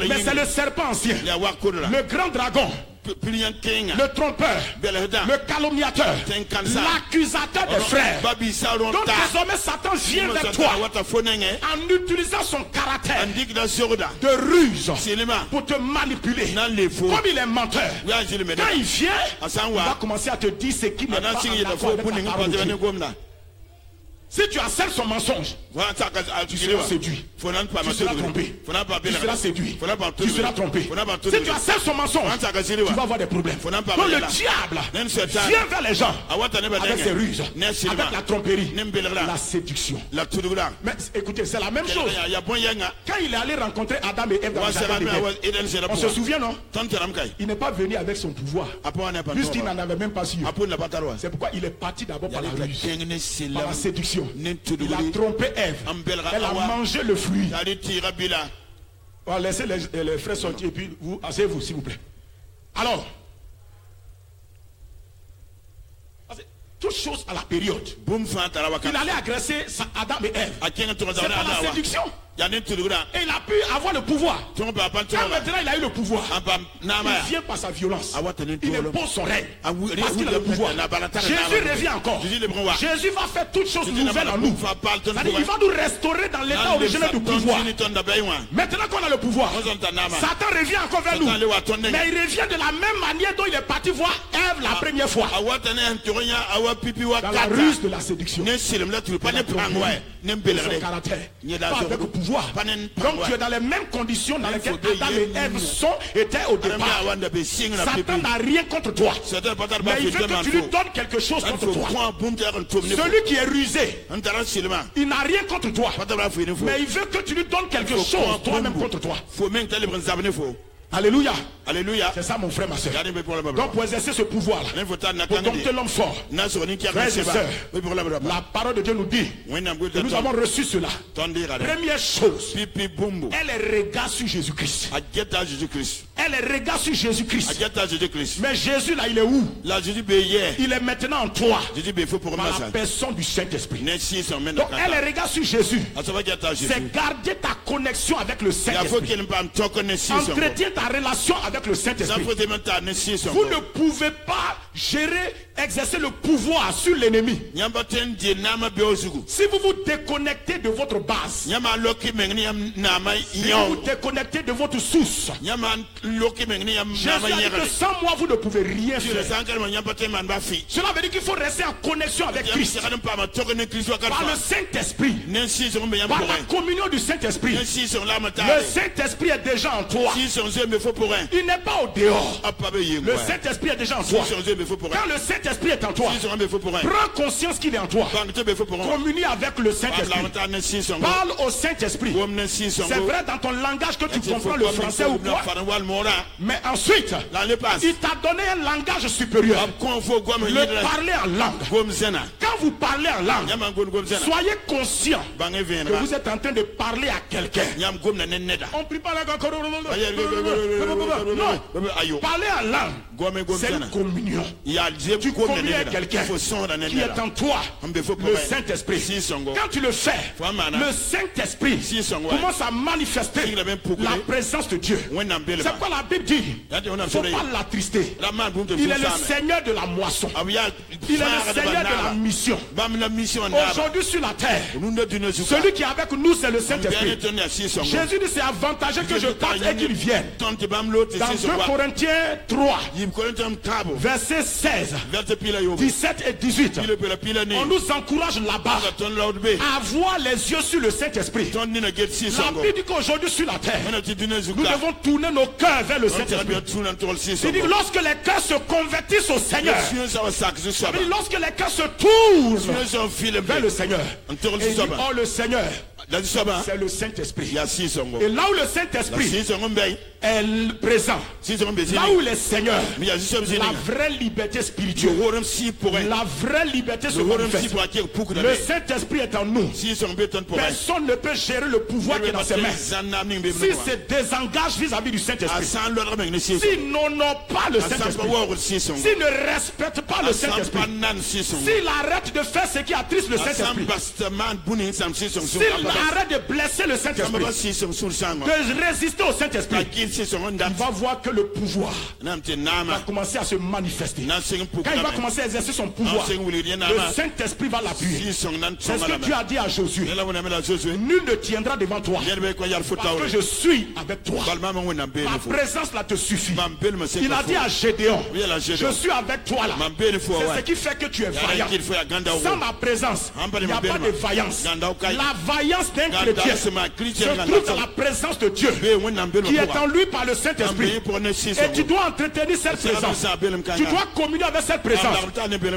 Mais c'est le serpent ancien, le grand dragon, le trompeur, le calomniateur, l'accusateur des frères. Donc désormais Satan vient vers toi en utilisant son caractère de ruse pour te manipuler. Comme il est menteur, quand il vient, il va commencer à te dire ce qui n'est pas en accord avec la parole de Dieu. Si tu acceptes son mensonge, tu seras séduit. Tu seras trompé. Tu seras séduit. Tu seras trompé. Si tu acceptes son mensonge, tu vas avoir des problèmes. Donc le diable vient vers les gens avec ses ruses, avec la tromperie, la séduction. Mais écoutez, c'est la même chose. Quand il est allé rencontrer Adam et Ève dans le jardin d'Éden, on se souvient, non? Il n'est pas venu avec son pouvoir, puisqu'il n'en avait même pas su. C'est pourquoi il est parti d'abord par la ruse, par la séduction. Il a trompé Ève. Elle a mangé le fruit. On va laisser les frères sortir et puis vous, asseyez-vous s'il vous plaît. Alors, toute chose à la période. Il allait agresser Adam et Ève. C'est pas la séduction. Et il a pu avoir le pouvoir. Quand maintenant il a eu le pouvoir, il vient par sa violence. Il impose son règne parce qu'il a le pouvoir. Jésus revient encore. Jésus va faire toutes choses nouvelles en nous. C'est-à-dire, il va nous restaurer dans l'état originel du pouvoir. Maintenant qu'on a le pouvoir, Satan revient encore vers nous. Mais il revient de la même manière dont il est parti voir Ève la première fois. Dans la ruse de la séduction. Dans son caractère. Pas avec le pouvoir. Donc tu es dans les mêmes conditions dans lesquelles Adam et Ève étaient au départ. Satan n'a rien contre toi, mais il veut que tu lui donnes quelque chose contre toi. Celui qui est rusé, il n'a rien contre toi, mais il veut que tu lui donnes quelque chose toi-même contre toi. Alléluia. Alléluia. C'est ça mon frère, ma soeur. Donc pour exercer ce pouvoir-là, pour dompter l'homme fort, frères et sœurs, la parole de Dieu nous dit que nous avons reçu cela. Première chose, elle est regard sur Jésus-Christ. Elle est regard sur Jésus-Christ. Mais Jésus là, il est où? Il est maintenant en toi, par la personne du Saint-Esprit. Donc elle est regard sur Jésus. C'est garder ta connexion avec le Saint-Esprit. Entretiens ta relation avec le Saint-Esprit. Vous ne pouvez pas gérer, exercer le pouvoir sur l'ennemi si vous vous déconnectez de votre base, si vous vous déconnectez de votre source. Jésus a dit que sans moi vous ne pouvez rien faire. Cela veut dire qu'il faut rester en connexion avec Christ par le Saint-Esprit, par la communion du Saint-Esprit. Le Saint-Esprit est déjà en toi. Il n'est pas au dehors. Le Saint-Esprit est déjà en toi. Quand le Saint-Esprit est en toi, prends conscience qu'il est en toi. Communie avec le Saint-Esprit. Parle au Saint-Esprit. C'est vrai dans ton langage que tu comprends le français ou quoi, mais ensuite il t'a donné un langage supérieur, le parler en langue. Quand vous parlez en langue, soyez conscient que vous êtes en train de parler à quelqu'un. On prie pas la non, parler en langue, c'est une communion. Tu communies avec quelqu'un qui est en toi, le Saint-Esprit. Quand tu le fais, le Saint-Esprit commence à manifester la présence de Dieu. C'est quoi la Bible dit? Il ne faut pas l'attrister. Il est le Seigneur de la moisson. Il est le Seigneur de la mission. Aujourd'hui sur la terre, celui qui est avec nous, c'est le Saint-Esprit. Jésus dit c'est avantageux que je parte et qu'il vienne. Dans 2 Corinthiens 3, verset 16, 17 et 18, on nous encourage là-bas à avoir les yeux sur le Saint-Esprit. La Bible dit qu'aujourd'hui sur la terre, nous devons tourner nos cœurs vers le Saint-Esprit. Il dit lorsque les cœurs se convertissent au Seigneur, lorsque les cœurs se tournent vers le Seigneur, et il dit, oh le Seigneur, c'est le Saint-Esprit. Et là où le Saint-Esprit est présent, là où le Seigneur, la vraie liberté spirituelle, la vraie liberté se manifeste. Le Saint-Esprit est en nous. Personne ne peut gérer le pouvoir qui est dans ses mains s'il se désengage vis-à-vis du Saint-Esprit, s'il n'honore pas le Saint-Esprit, s'il ne respecte pas le Saint-Esprit, s'il arrête de faire ce qui attriste le Saint-Esprit, s'il arrête de blesser le Saint-Esprit, de résister au Saint-Esprit, va voir que le pouvoir va commencer à se manifester. Quand il va commencer à exercer son pouvoir, le Saint-Esprit va l'appuyer. C'est ce que Dieu a dit à Josué. Nul ne tiendra devant toi parce que je suis avec toi. Ma présence là te suffit. Il a dit à Gédéon, je suis avec toi là. C'est ce qui fait que tu es vaillant. Sans ma présence, il n'y a pas de vaillance. La vaillance d'un chrétien se trouve dans la présence de Dieu qui est en lui par le Saint-Esprit. Et tu dois entretenir cette présence. Tu dois communier avec cette présence.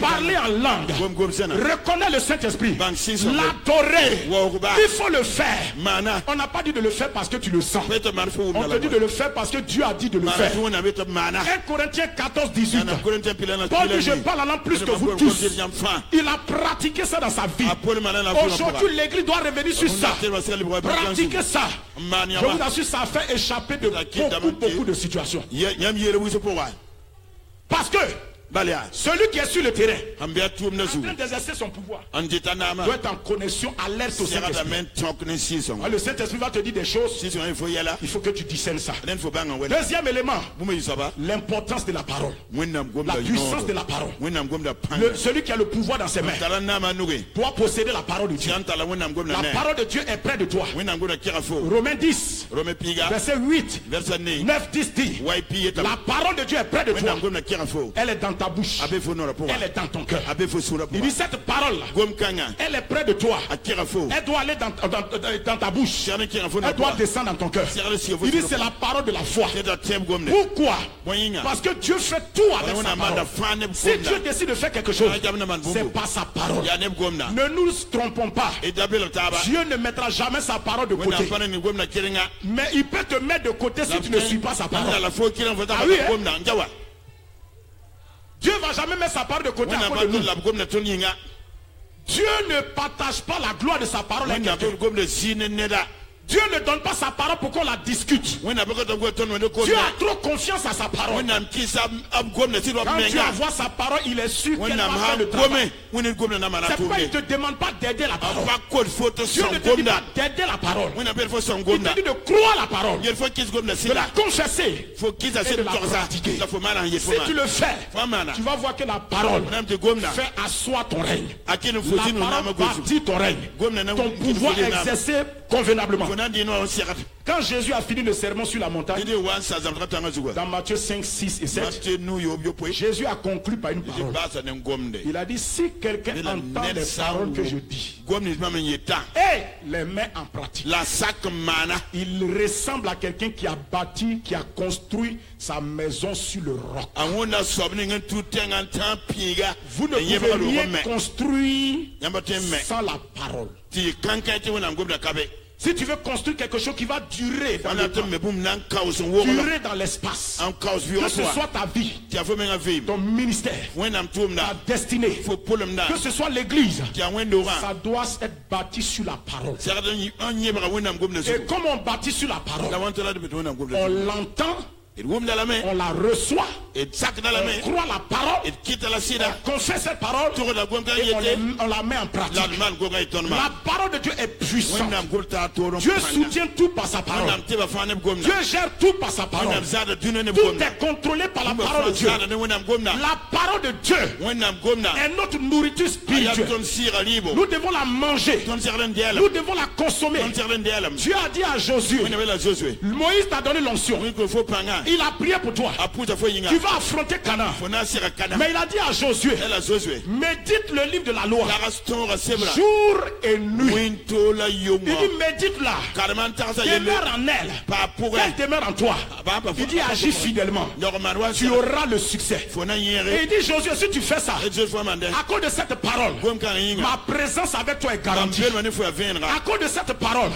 Parler en langue. Reconnaître le Saint-Esprit. L'adorer. Il faut le faire. On n'a pas dit de le faire parce que tu le sens. On te dit de le faire parce que Dieu a dit de le faire. 1 Corinthiens 14, 18. Paul dit, je parle en langue plus que vous tous. Il a pratiqué ça dans sa vie. Aujourd'hui, l'église doit revenir sur ça. Pratiquer ça. Je vous assure, ça a fait échapper de beaucoup de situations. Parce que celui qui est sur le terrain, en train d'exercer son pouvoir, doit être en connexion alerte au Saint-Esprit. Le Saint-Esprit va te dire des choses. Il faut que tu discernes ça. Deuxième élément, l'importance de la parole. La puissance de la parole. Celui qui a le pouvoir dans ses mains doit posséder la parole de Dieu. La parole de Dieu est près de toi. Romains 10, verset 8, 9, 10 dit, la parole de Dieu est près de toi. Elle est dans ta bouche. Elle est dans ton cœur. Il dit cette parole, elle est près de toi. Elle doit aller dans ta bouche. Elle doit descendre dans ton cœur. Il dit c'est la parole de la foi. Pourquoi? Parce que Dieu fait tout avec sa parole. Si Dieu décide de faire quelque chose, c'est pas sa parole. Ne nous trompons pas. Dieu ne mettra jamais sa parole de côté. Mais il peut te mettre de côté si tu ne suis pas sa parole. Ah oui, hein? Dieu ne va jamais mettre sa parole de côté à cause de nous. Dieu ne partage pas la gloire de sa parole avec quelqu'un. Dieu ne donne pas sa parole pour qu'on la discute. Dieu a trop confiance à sa parole. Quand Dieu envoie sa parole, il est sûr qu'elle va faire le travail. C'est pourquoi il ne te demande pas d'aider la parole. Dieu ne te dit pas d'aider la parole. Il te dit de croire la parole, de la confesser et de la pratiquer. Si tu le fais, tu vas voir que la parole fait asseoir ton règne. La parole bâtit ton règne. Ton pouvoir exercé convenablement. Quand Jésus a fini le sermon sur la montagne, dans Matthieu 5, 6 et 7, Jésus a conclu par une parole. Il a dit, si quelqu'un entend les paroles que je dis et les met en pratique, il ressemble à quelqu'un qui a bâti, qui a construit sa maison sur le roc. Vous ne pouvez rien construire sans la parole. Si tu veux construire quelque chose qui va durer dans le temps, durer dans l'espace, que ce soit ta vie, ton ministère, ta destinée, que ce soit l'église, ça doit être bâti sur la parole. Et comme on bâtit sur la parole, on l'entend, on la reçoit, on croit la parole, on confesse cette parole et on la met en pratique. La parole de Dieu est puissante. Dieu soutient tout par sa parole. Dieu gère tout par sa parole. Tout est contrôlé par la parole de Dieu. La parole de Dieu est notre nourriture spirituelle. Nous devons la manger. Nous devons la consommer. Dieu a dit à Josué, Moïse t'a donné l'onction. Il a prié pour toi. Tu vas affronter Canaan. Mais il a dit à Josué, médite le livre de la loi jour et nuit. Il dit médite-la. Demeure en elle. Elle demeure en toi. Il dit agis fidèlement. Tu auras le succès. Et il dit Josué, si tu fais ça, à cause de cette parole, ma présence avec toi est garantie. À cause de cette parole,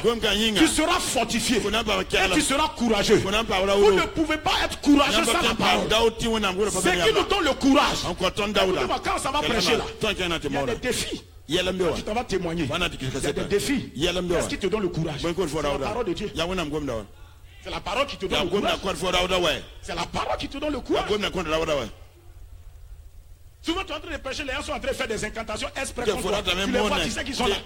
tu seras fortifié et tu seras courageux. Vous ne pouvez pas être courageux sans la parole. C'est qui nous donne le courage. Quand ça va prêcher là, il y a des défis. Tu t'en vas témoigner. Il y a des défis. Qu'est-ce qui te donne le courage? C'est la parole de Dieu. C'est la parole qui te donne le courage. C'est la parole qui te donne le courage. Souvent tu es en train de prêcher, les gens sont en train de faire des incantations exprès contre toi. Tu les vois, tu sais qu'ils sont là.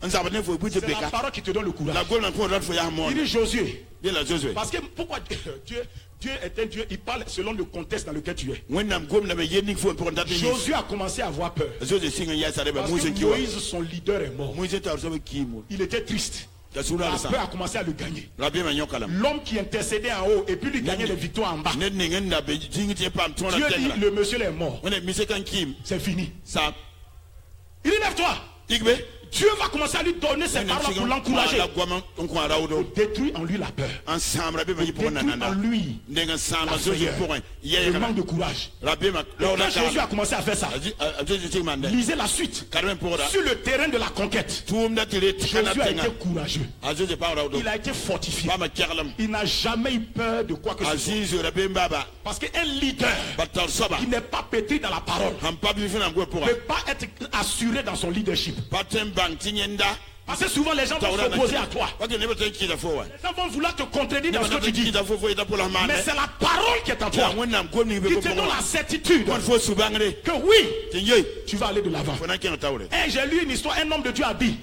C'est la parole qui te donne le courage. Il dit Josué. Parce que pourquoi Dieu est un Dieu, il parle selon le contexte dans lequel tu es. Josué a commencé à avoir peur. Parce que Moïse, son leader, est mort. Il était triste. La peur a commencé à le gagner. L'homme qui intercédait en haut et puis lui gagnait les victoires en bas. Dieu dit le monsieur est mort. C'est fini. Il dit lève-toi. Dieu va commencer à lui donner ses paroles pour l'encourager. Détruit en lui la peur. Détruit en lui la frayeur, le manque de courage. Et quand Jésus a commencé à faire ça, lisez la suite. Sur le terrain de la conquête, Jésus a été courageux. Il a été fortifié. Il n'a jamais eu peur de quoi que ce soit. Parce qu'un leader qui n'est pas pétri dans la parole ne peut pas être assuré dans son leadership. Parce que souvent les gens vont s'opposer à toi. Les gens vont vouloir te contredire dans ce que tu dis. Mais c'est la parole qui est en toi, qui te donne la certitude que oui, tu vas aller de l'avant. Et j'ai lu une histoire, un homme de Dieu a dit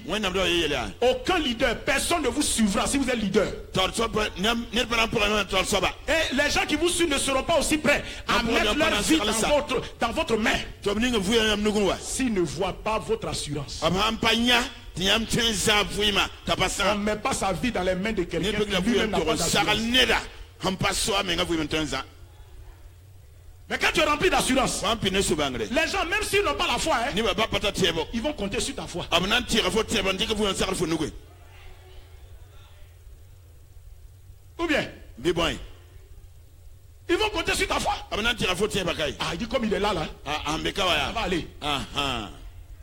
aucun leader, personne ne vous suivra si vous êtes leader. Et les gens qui vous suivent ne seront pas aussi prêts à mettre leur vie dans votre main s'ils ne voient pas votre assurance. On ne met pas sa vie dans les mains de quelqu'un qui lui-même n'a pas d'assurance. Mais quand tu es rempli d'assurance, les gens, même s'ils n'ont pas la foi, ils vont compter sur ta foi. Ou bien ils vont compter sur ta foi. Ah, il dit comme il est là, ça va aller.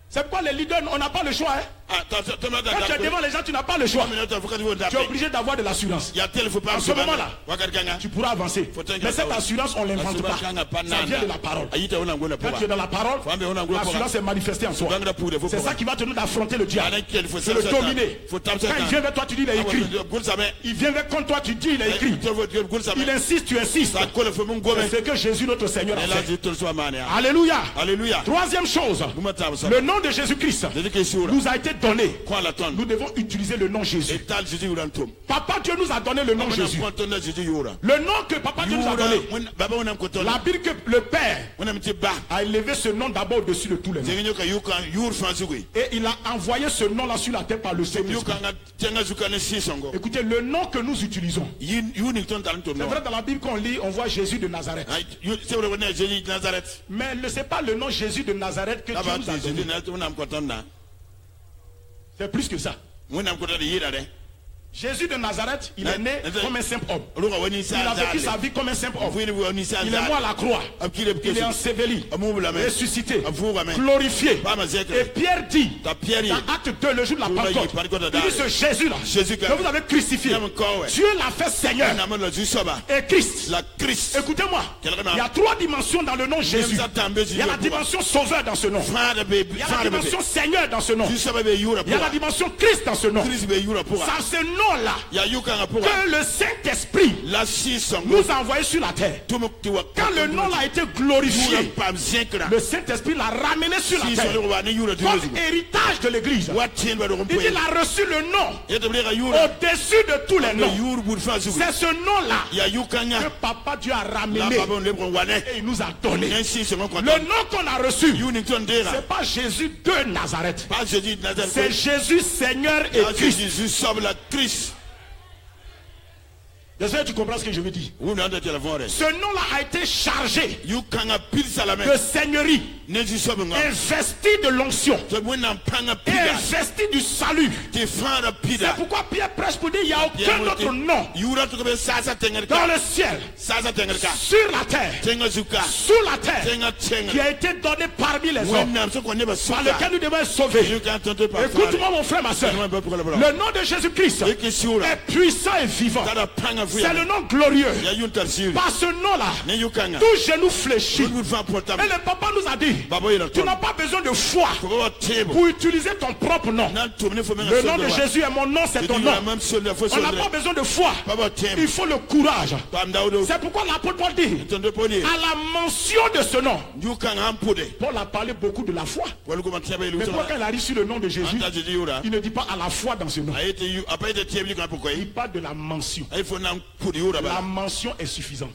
C'est pourquoi les leaders, on n'a pas le choix. Quand tu es devant les gens, tu n'as pas le choix. Tu es obligé d'avoir de l'assurance. En ce moment-là, tu pourras avancer. Mais cette assurance, on ne l'invente pas. Ça vient de la parole. Quand tu es dans la parole, l'assurance est manifestée en soi. C'est ça qui va te donner d'affronter le diable. C'est le dominer. Quand il vient vers toi, tu dis il est écrit. Il vient vers contre toi, tu dis il est écrit. Il insiste, tu insistes. C'est ce que Jésus notre Seigneur a fait. Alléluia. Troisième chose, le nom de Jésus-Christ nous a été donné. Nous devons utiliser le nom Jésus. Papa Dieu nous a donné le nom Jésus. Le nom que Papa Dieu nous a donné. La Bible que le Père a élevé ce nom d'abord au-dessus de tous les noms. Et il a envoyé ce nom-là sur la terre par le Saint-Esprit. Écoutez, le nom que nous utilisons. C'est vrai, dans la Bible qu'on lit, on voit Jésus de Nazareth. Mais ce n'est pas le nom Jésus de Nazareth que Dieu nous a donné. C'est plus que ça. Jésus de Nazareth, il est né comme un simple homme. Il a vécu sa vie comme un simple homme. Il est mort à la croix. Il est enseveli, ressuscité, glorifié. Et Pierre dit, dans Acte 2, le jour de la Pentecôte, il dit ce Jésus-là, que vous avez crucifié, Dieu l'a fait Seigneur et Christ. Écoutez-moi, il y a trois dimensions dans le nom Jésus. Il y a la dimension sauveur dans ce nom. Il y a la dimension Seigneur dans ce nom. Il y a la dimension Christ dans ce nom. Ça, ce nom-là que le Saint-Esprit nous a envoyé sur la terre. Quand le nom a été glorifié, le Saint-Esprit l'a ramené sur la terre comme héritage de l'église. Il a reçu le nom au-dessus de tous les noms. C'est ce nom-là que Papa Dieu a ramené et il nous a donné. Le nom qu'on a reçu, c'est pas Jésus de Nazareth, c'est Jésus Seigneur et Christ. J'espère que tu comprends ce que je veux dire. Ce nom-là a été chargé de seigneurie, investi de l'onction, investi du salut. C'est pourquoi Pierre prêche pour dire il n'y a aucun autre nom dans le ciel, sur la terre, sous la terre, qui a été donné parmi les hommes, par lequel nous devons être sauvés. Écoute-moi mon frère, ma soeur. Le nom de Jésus-Christ est puissant et vivant. C'est le nom glorieux. Par ce nom-là, tout genou fléchit. Et le papa nous a dit, tu n'as pas besoin de foi pour utiliser ton propre nom. Le nom de Jésus est mon nom, c'est ton nom. On n'a pas besoin de foi. Il faut le courage. C'est pourquoi l'apôtre Paul dit, à la mention de ce nom, Paul a parlé beaucoup de la foi. Mais pourquoi quand il a reçu le nom de Jésus, il ne dit pas à la foi dans ce nom. Il parle de la mention. La mention est suffisante.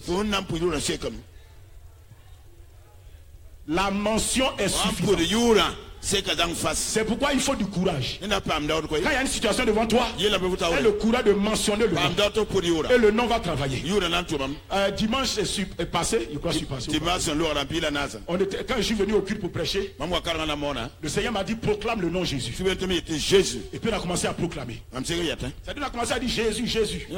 La mention est suffisante. C'est pourquoi il faut du courage. Quand il y a une situation devant toi, il y a le courage de mentionner le nom. Et le nom va travailler. Dimanche est passé, je crois que je suis passé. Quand je suis venu au culte pour prêcher, le Seigneur m'a dit proclame le nom Jésus. Et puis on a commencé à proclamer. C'est-à-dire on a commencé à dire Jésus, Jésus. On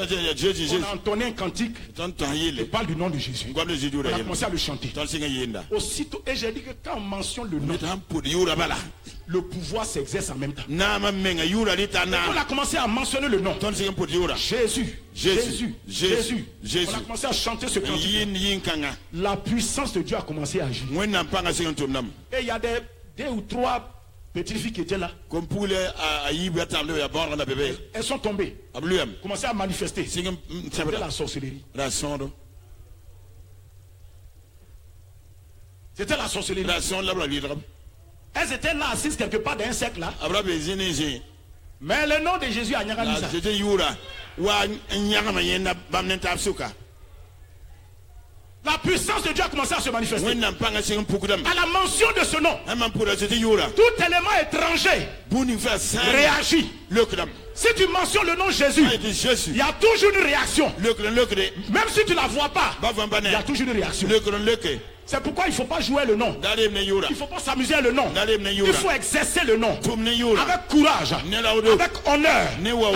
a entonné un cantique et parle du nom de Jésus. On a commencé à le chanter. Aussitôt, et j'ai dit que quand on mentionne le nom, le pouvoir s'exerce en même temps. On a commencé à mentionner le nom. Jésus, Jésus, Jésus, Jésus. On a commencé à chanter ce cantique. La puissance de Dieu a commencé à agir. Et il y a deux ou trois petites filles qui étaient là. Elles sont tombées. Commencé à manifester. C'était la sorcellerie. C'était la sorcellerie. Elles étaient là assises quelque part dans un cercle là. Mais le nom de Jésus a Nyagalisa. La puissance de Dieu a commencé à se manifester. À la mention de ce nom, tout élément étranger réagit. Si tu mentionnes le nom Jésus, il y a toujours une réaction. Même si tu ne la vois pas, il y a toujours une réaction. C'est pourquoi il ne faut pas jouer le nom. Il ne faut pas s'amuser à le nom. Il faut exercer le nom avec courage, avec honneur,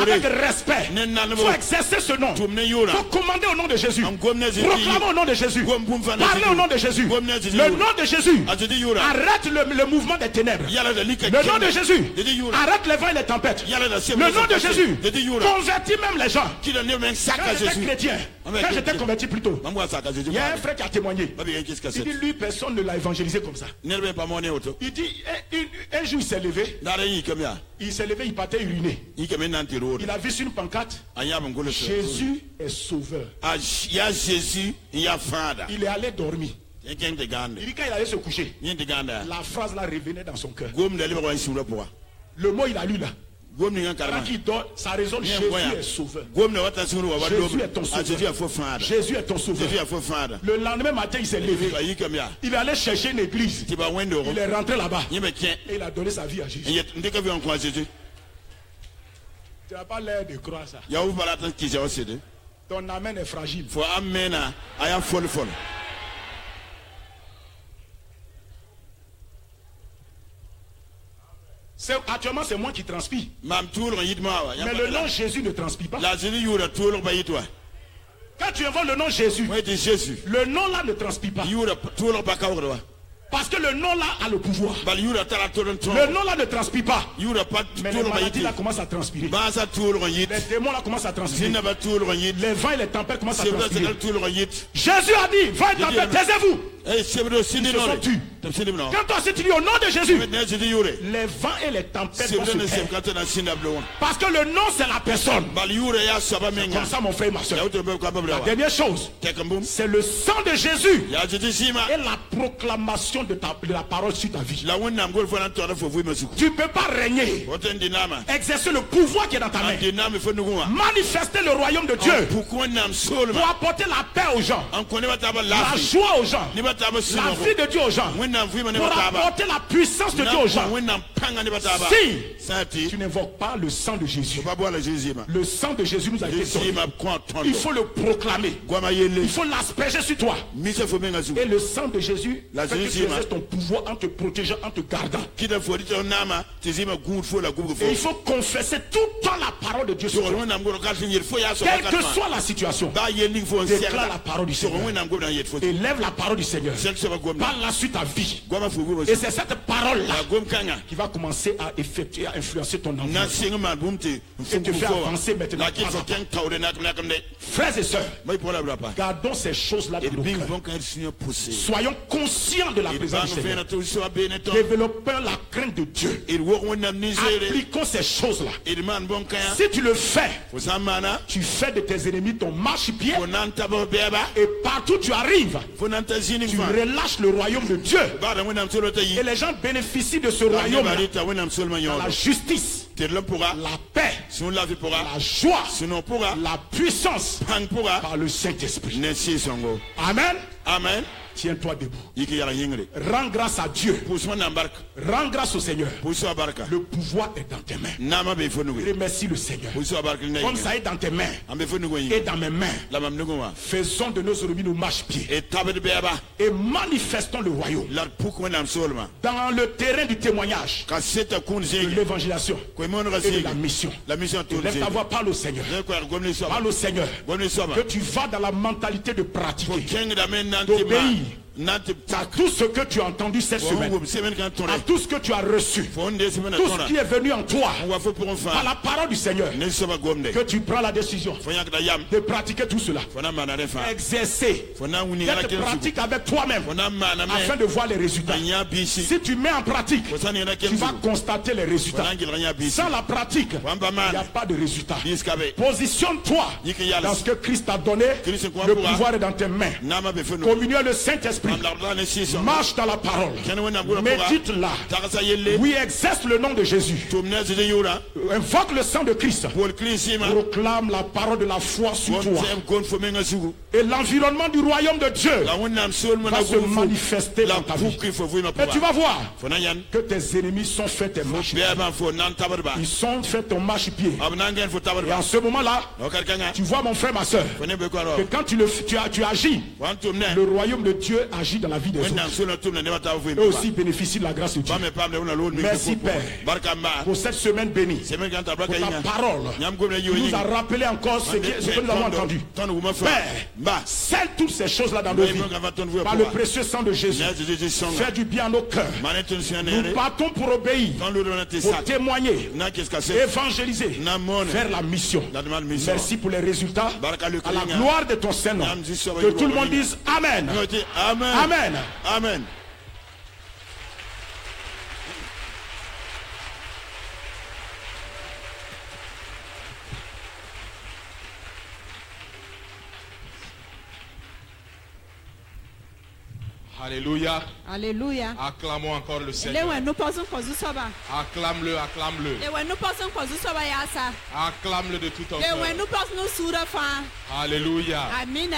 avec respect. Il faut exercer ce nom. Il faut commander au nom de Jésus. Proclamer au nom de Jésus. Parler au nom de Jésus. Le nom de Jésus arrête le mouvement des ténèbres. Le nom de Jésus arrête les vents et les tempêtes. Le nom de Jésus convertit même les gens. Quand j'étais chrétien, quand j'étais converti plutôt, il y a un frère qui a témoigné. Il dit lui personne ne l'a évangélisé comme ça. Il dit un jour il s'est levé. Il partait uriner. Il a vu sur une pancarte Jésus est sauveur. Il est allé dormir. Il dit quand il allait se coucher, la phrase là revenait dans son cœur. Le mot il a lu là. Quand il dort, ça résonne. Jésus est sauveur. Jésus est ton sauveur. Jésus est ton sauveur. Le lendemain matin, il s'est levé. Il est allé chercher une église. Il est rentré là-bas. Et il a donné sa vie à Jésus. Tu n'as pas l'air de croire ça. Ton amen est fragile. Actuellement, c'est moi qui transpire. Mais le nom Jésus ne transpire pas. Quand tu invoques le nom Jésus, le nom là ne transpire pas. Parce que le nom là a le pouvoir. Le nom là ne transpire pas. Mais les maladies là commencent à transpirer. Les démons là commencent à transpirer. Les vents et les tempêtes commencent à transpirer. Jésus a dit, vents et tempêtes, taisez-vous. Ils se sont tus. Quand toi aussi tu dis au nom de Jésus, les vents et les tempêtes vont se taire. Parce que le nom c'est la personne. C'est comme ça mon frère et ma soeur. La dernière chose, c'est le sang de Jésus et la proclamation de la parole sur ta vie. Tu ne peux pas régner, exercer le pouvoir qui est dans ta main, manifester le royaume de Dieu pour apporter la paix aux gens, la joie aux gens, la vie de Dieu aux gens, pour apporter la puissance de Dieu aux gens. Si tu n'invoques pas le sang de Jésus, le sang de Jésus nous a été donné. Il faut le proclamer, il faut l'asperger sur toi. Et le sang de Jésus fait que tu exerces ton pouvoir en te protégeant, en te gardant. Et il faut confesser tout le temps la parole de Dieu sur toi. Quelle que soit la situation, déclare la parole du Seigneur. Élève la parole du Seigneur. Seigneur par la suite ta vie. Et c'est cette parole-là qui va commencer à effectuer, à influencer ton environnement et te faire avancer maintenant. Frères et sœurs, gardons ces choses-là dans nos cœurs. Soyons conscients de la présence du Seigneur. Développons la crainte de Dieu. Appliquons ces choses-là. Si tu le fais, tu fais de tes ennemis ton marchepied. Et partout tu arrives, tu relâches le royaume de Dieu. Et les gens bénéficient de ce royaume dans la justice, la paix, la joie, la puissance par le Saint-Esprit. Amen. Amen. Tiens-toi debout. Rends grâce à Dieu. Rends grâce au Seigneur. Le pouvoir est dans tes mains. Remercie le Seigneur. Comme ça est dans tes mains et dans mes mains. Faisons de nos ennemis nos marchepieds. Et manifestons le royaume. Dans le terrain du témoignage, de l'évangélisation et de la mission. Lève ta voix, parle au Seigneur. Parle au Seigneur. Que tu vas dans la mentalité de pratiquer, d'obéir à tout ce que tu as entendu cette semaine, à tout ce que tu as reçu, tout ce qui est venu en toi par la parole du Seigneur, que tu prends la décision de pratiquer tout cela, exercer, d'être pratique avec toi-même afin de voir les résultats. Si tu mets en pratique, tu vas constater les résultats. Sans la pratique, il n'y a pas de résultat. Positionne-toi dans ce que Christ t'a donné. Le pouvoir est dans tes mains. Communion le Saint-Esprit. Marche dans la parole. Médite-la. Oui, exerce le nom de Jésus. Invoque le sang de Christ. Proclame la parole de la foi sur toi. Et l'environnement du royaume de Dieu va se manifester dans ta vie. Et tu vas voir que tes ennemis sont faits tes marchepieds. Ils sont faits ton marchepied. Et en ce moment-là, tu vois mon frère, ma soeur, que quand tu agis, le royaume de Dieu agit dans la vie des autres. Eux aussi bénéficient de la grâce de Dieu. Merci Père pour cette semaine bénie, pour ta parole. Tu nous as rappelé encore ce que nous avons entendu. Père, scelle toutes ces choses-là dans nos vies par le précieux sang de Jésus. Fais du bien à nos cœurs. Nous partons pour obéir, pour témoigner, évangéliser, faire la mission. Merci pour les résultats, à la gloire de ton Saint-Nom. Que tout le monde dise Amen. Amen. Amen. Amen. Alléluia. Alléluia. Acclamons encore le Seigneur. Acclame-le, acclame-le. Acclame-le de tout ton cœur. Alléluia. Amen.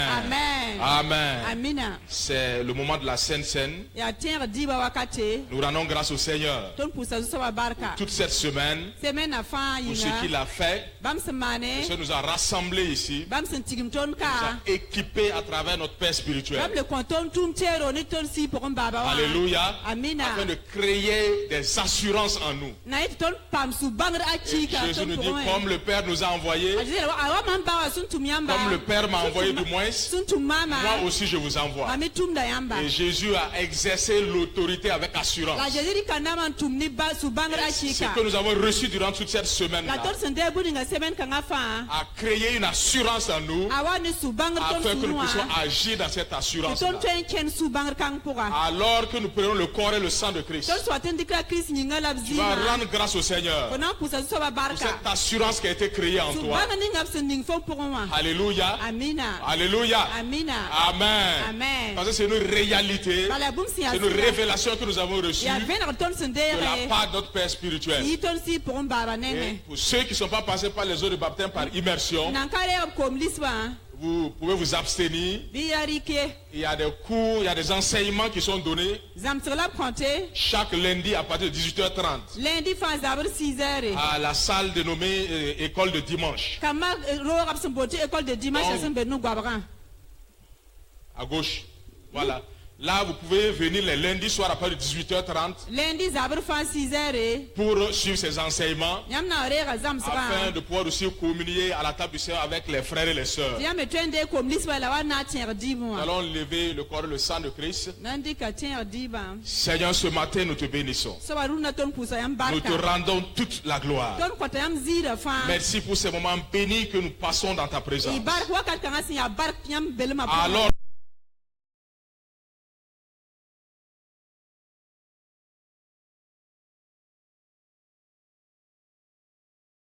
Amen. Amen. Amen. C'est le moment de la Sainte Seine. Nous rendons grâce au Seigneur pour toute cette semaine, pour ce qu'il a fait, pour ce qu'il nous a rassemblés ici, nous a équipés à travers notre Père spirituel. Alléluia. Afin de créer des assurances en nous. Et Jésus nous dit, comme le Père nous a envoyés, comme le Père m'a envoyé du moins, moi aussi je vous envoie. Et Jésus a exercé l'autorité avec assurance. Ce que nous avons reçu durant toute cette semaine-là a créé une assurance en nous afin que nous puissions agir dans cette assurance-là. Alors que nous prenons le corps et le sang de Christ, tu vas rendre grâce au Seigneur pour cette assurance qui a été créée en toi. Alléluia. Alléluia. Amen. Parce que c'est une réalité, c'est une révélation que nous avons reçue de la part de notre Père spirituel. Et pour ceux qui ne sont pas passés par les eaux de baptême par immersion, vous pouvez vous abstenir. Il y a des cours, il y a des enseignements qui sont donnés chaque lundi à partir de 18h30 à la salle dénommée École de Dimanche. Donc, à gauche. Voilà. Là, vous pouvez venir les lundis soirs à partir de 18h30 pour suivre ces enseignements afin de pouvoir aussi communier à la table du Seigneur avec les frères et les sœurs. Nous allons lever le corps et le sang de Christ. Seigneur, ce matin, nous te bénissons. Nous te rendons toute la gloire. Merci pour ces moments bénis que nous passons dans ta présence. Alors,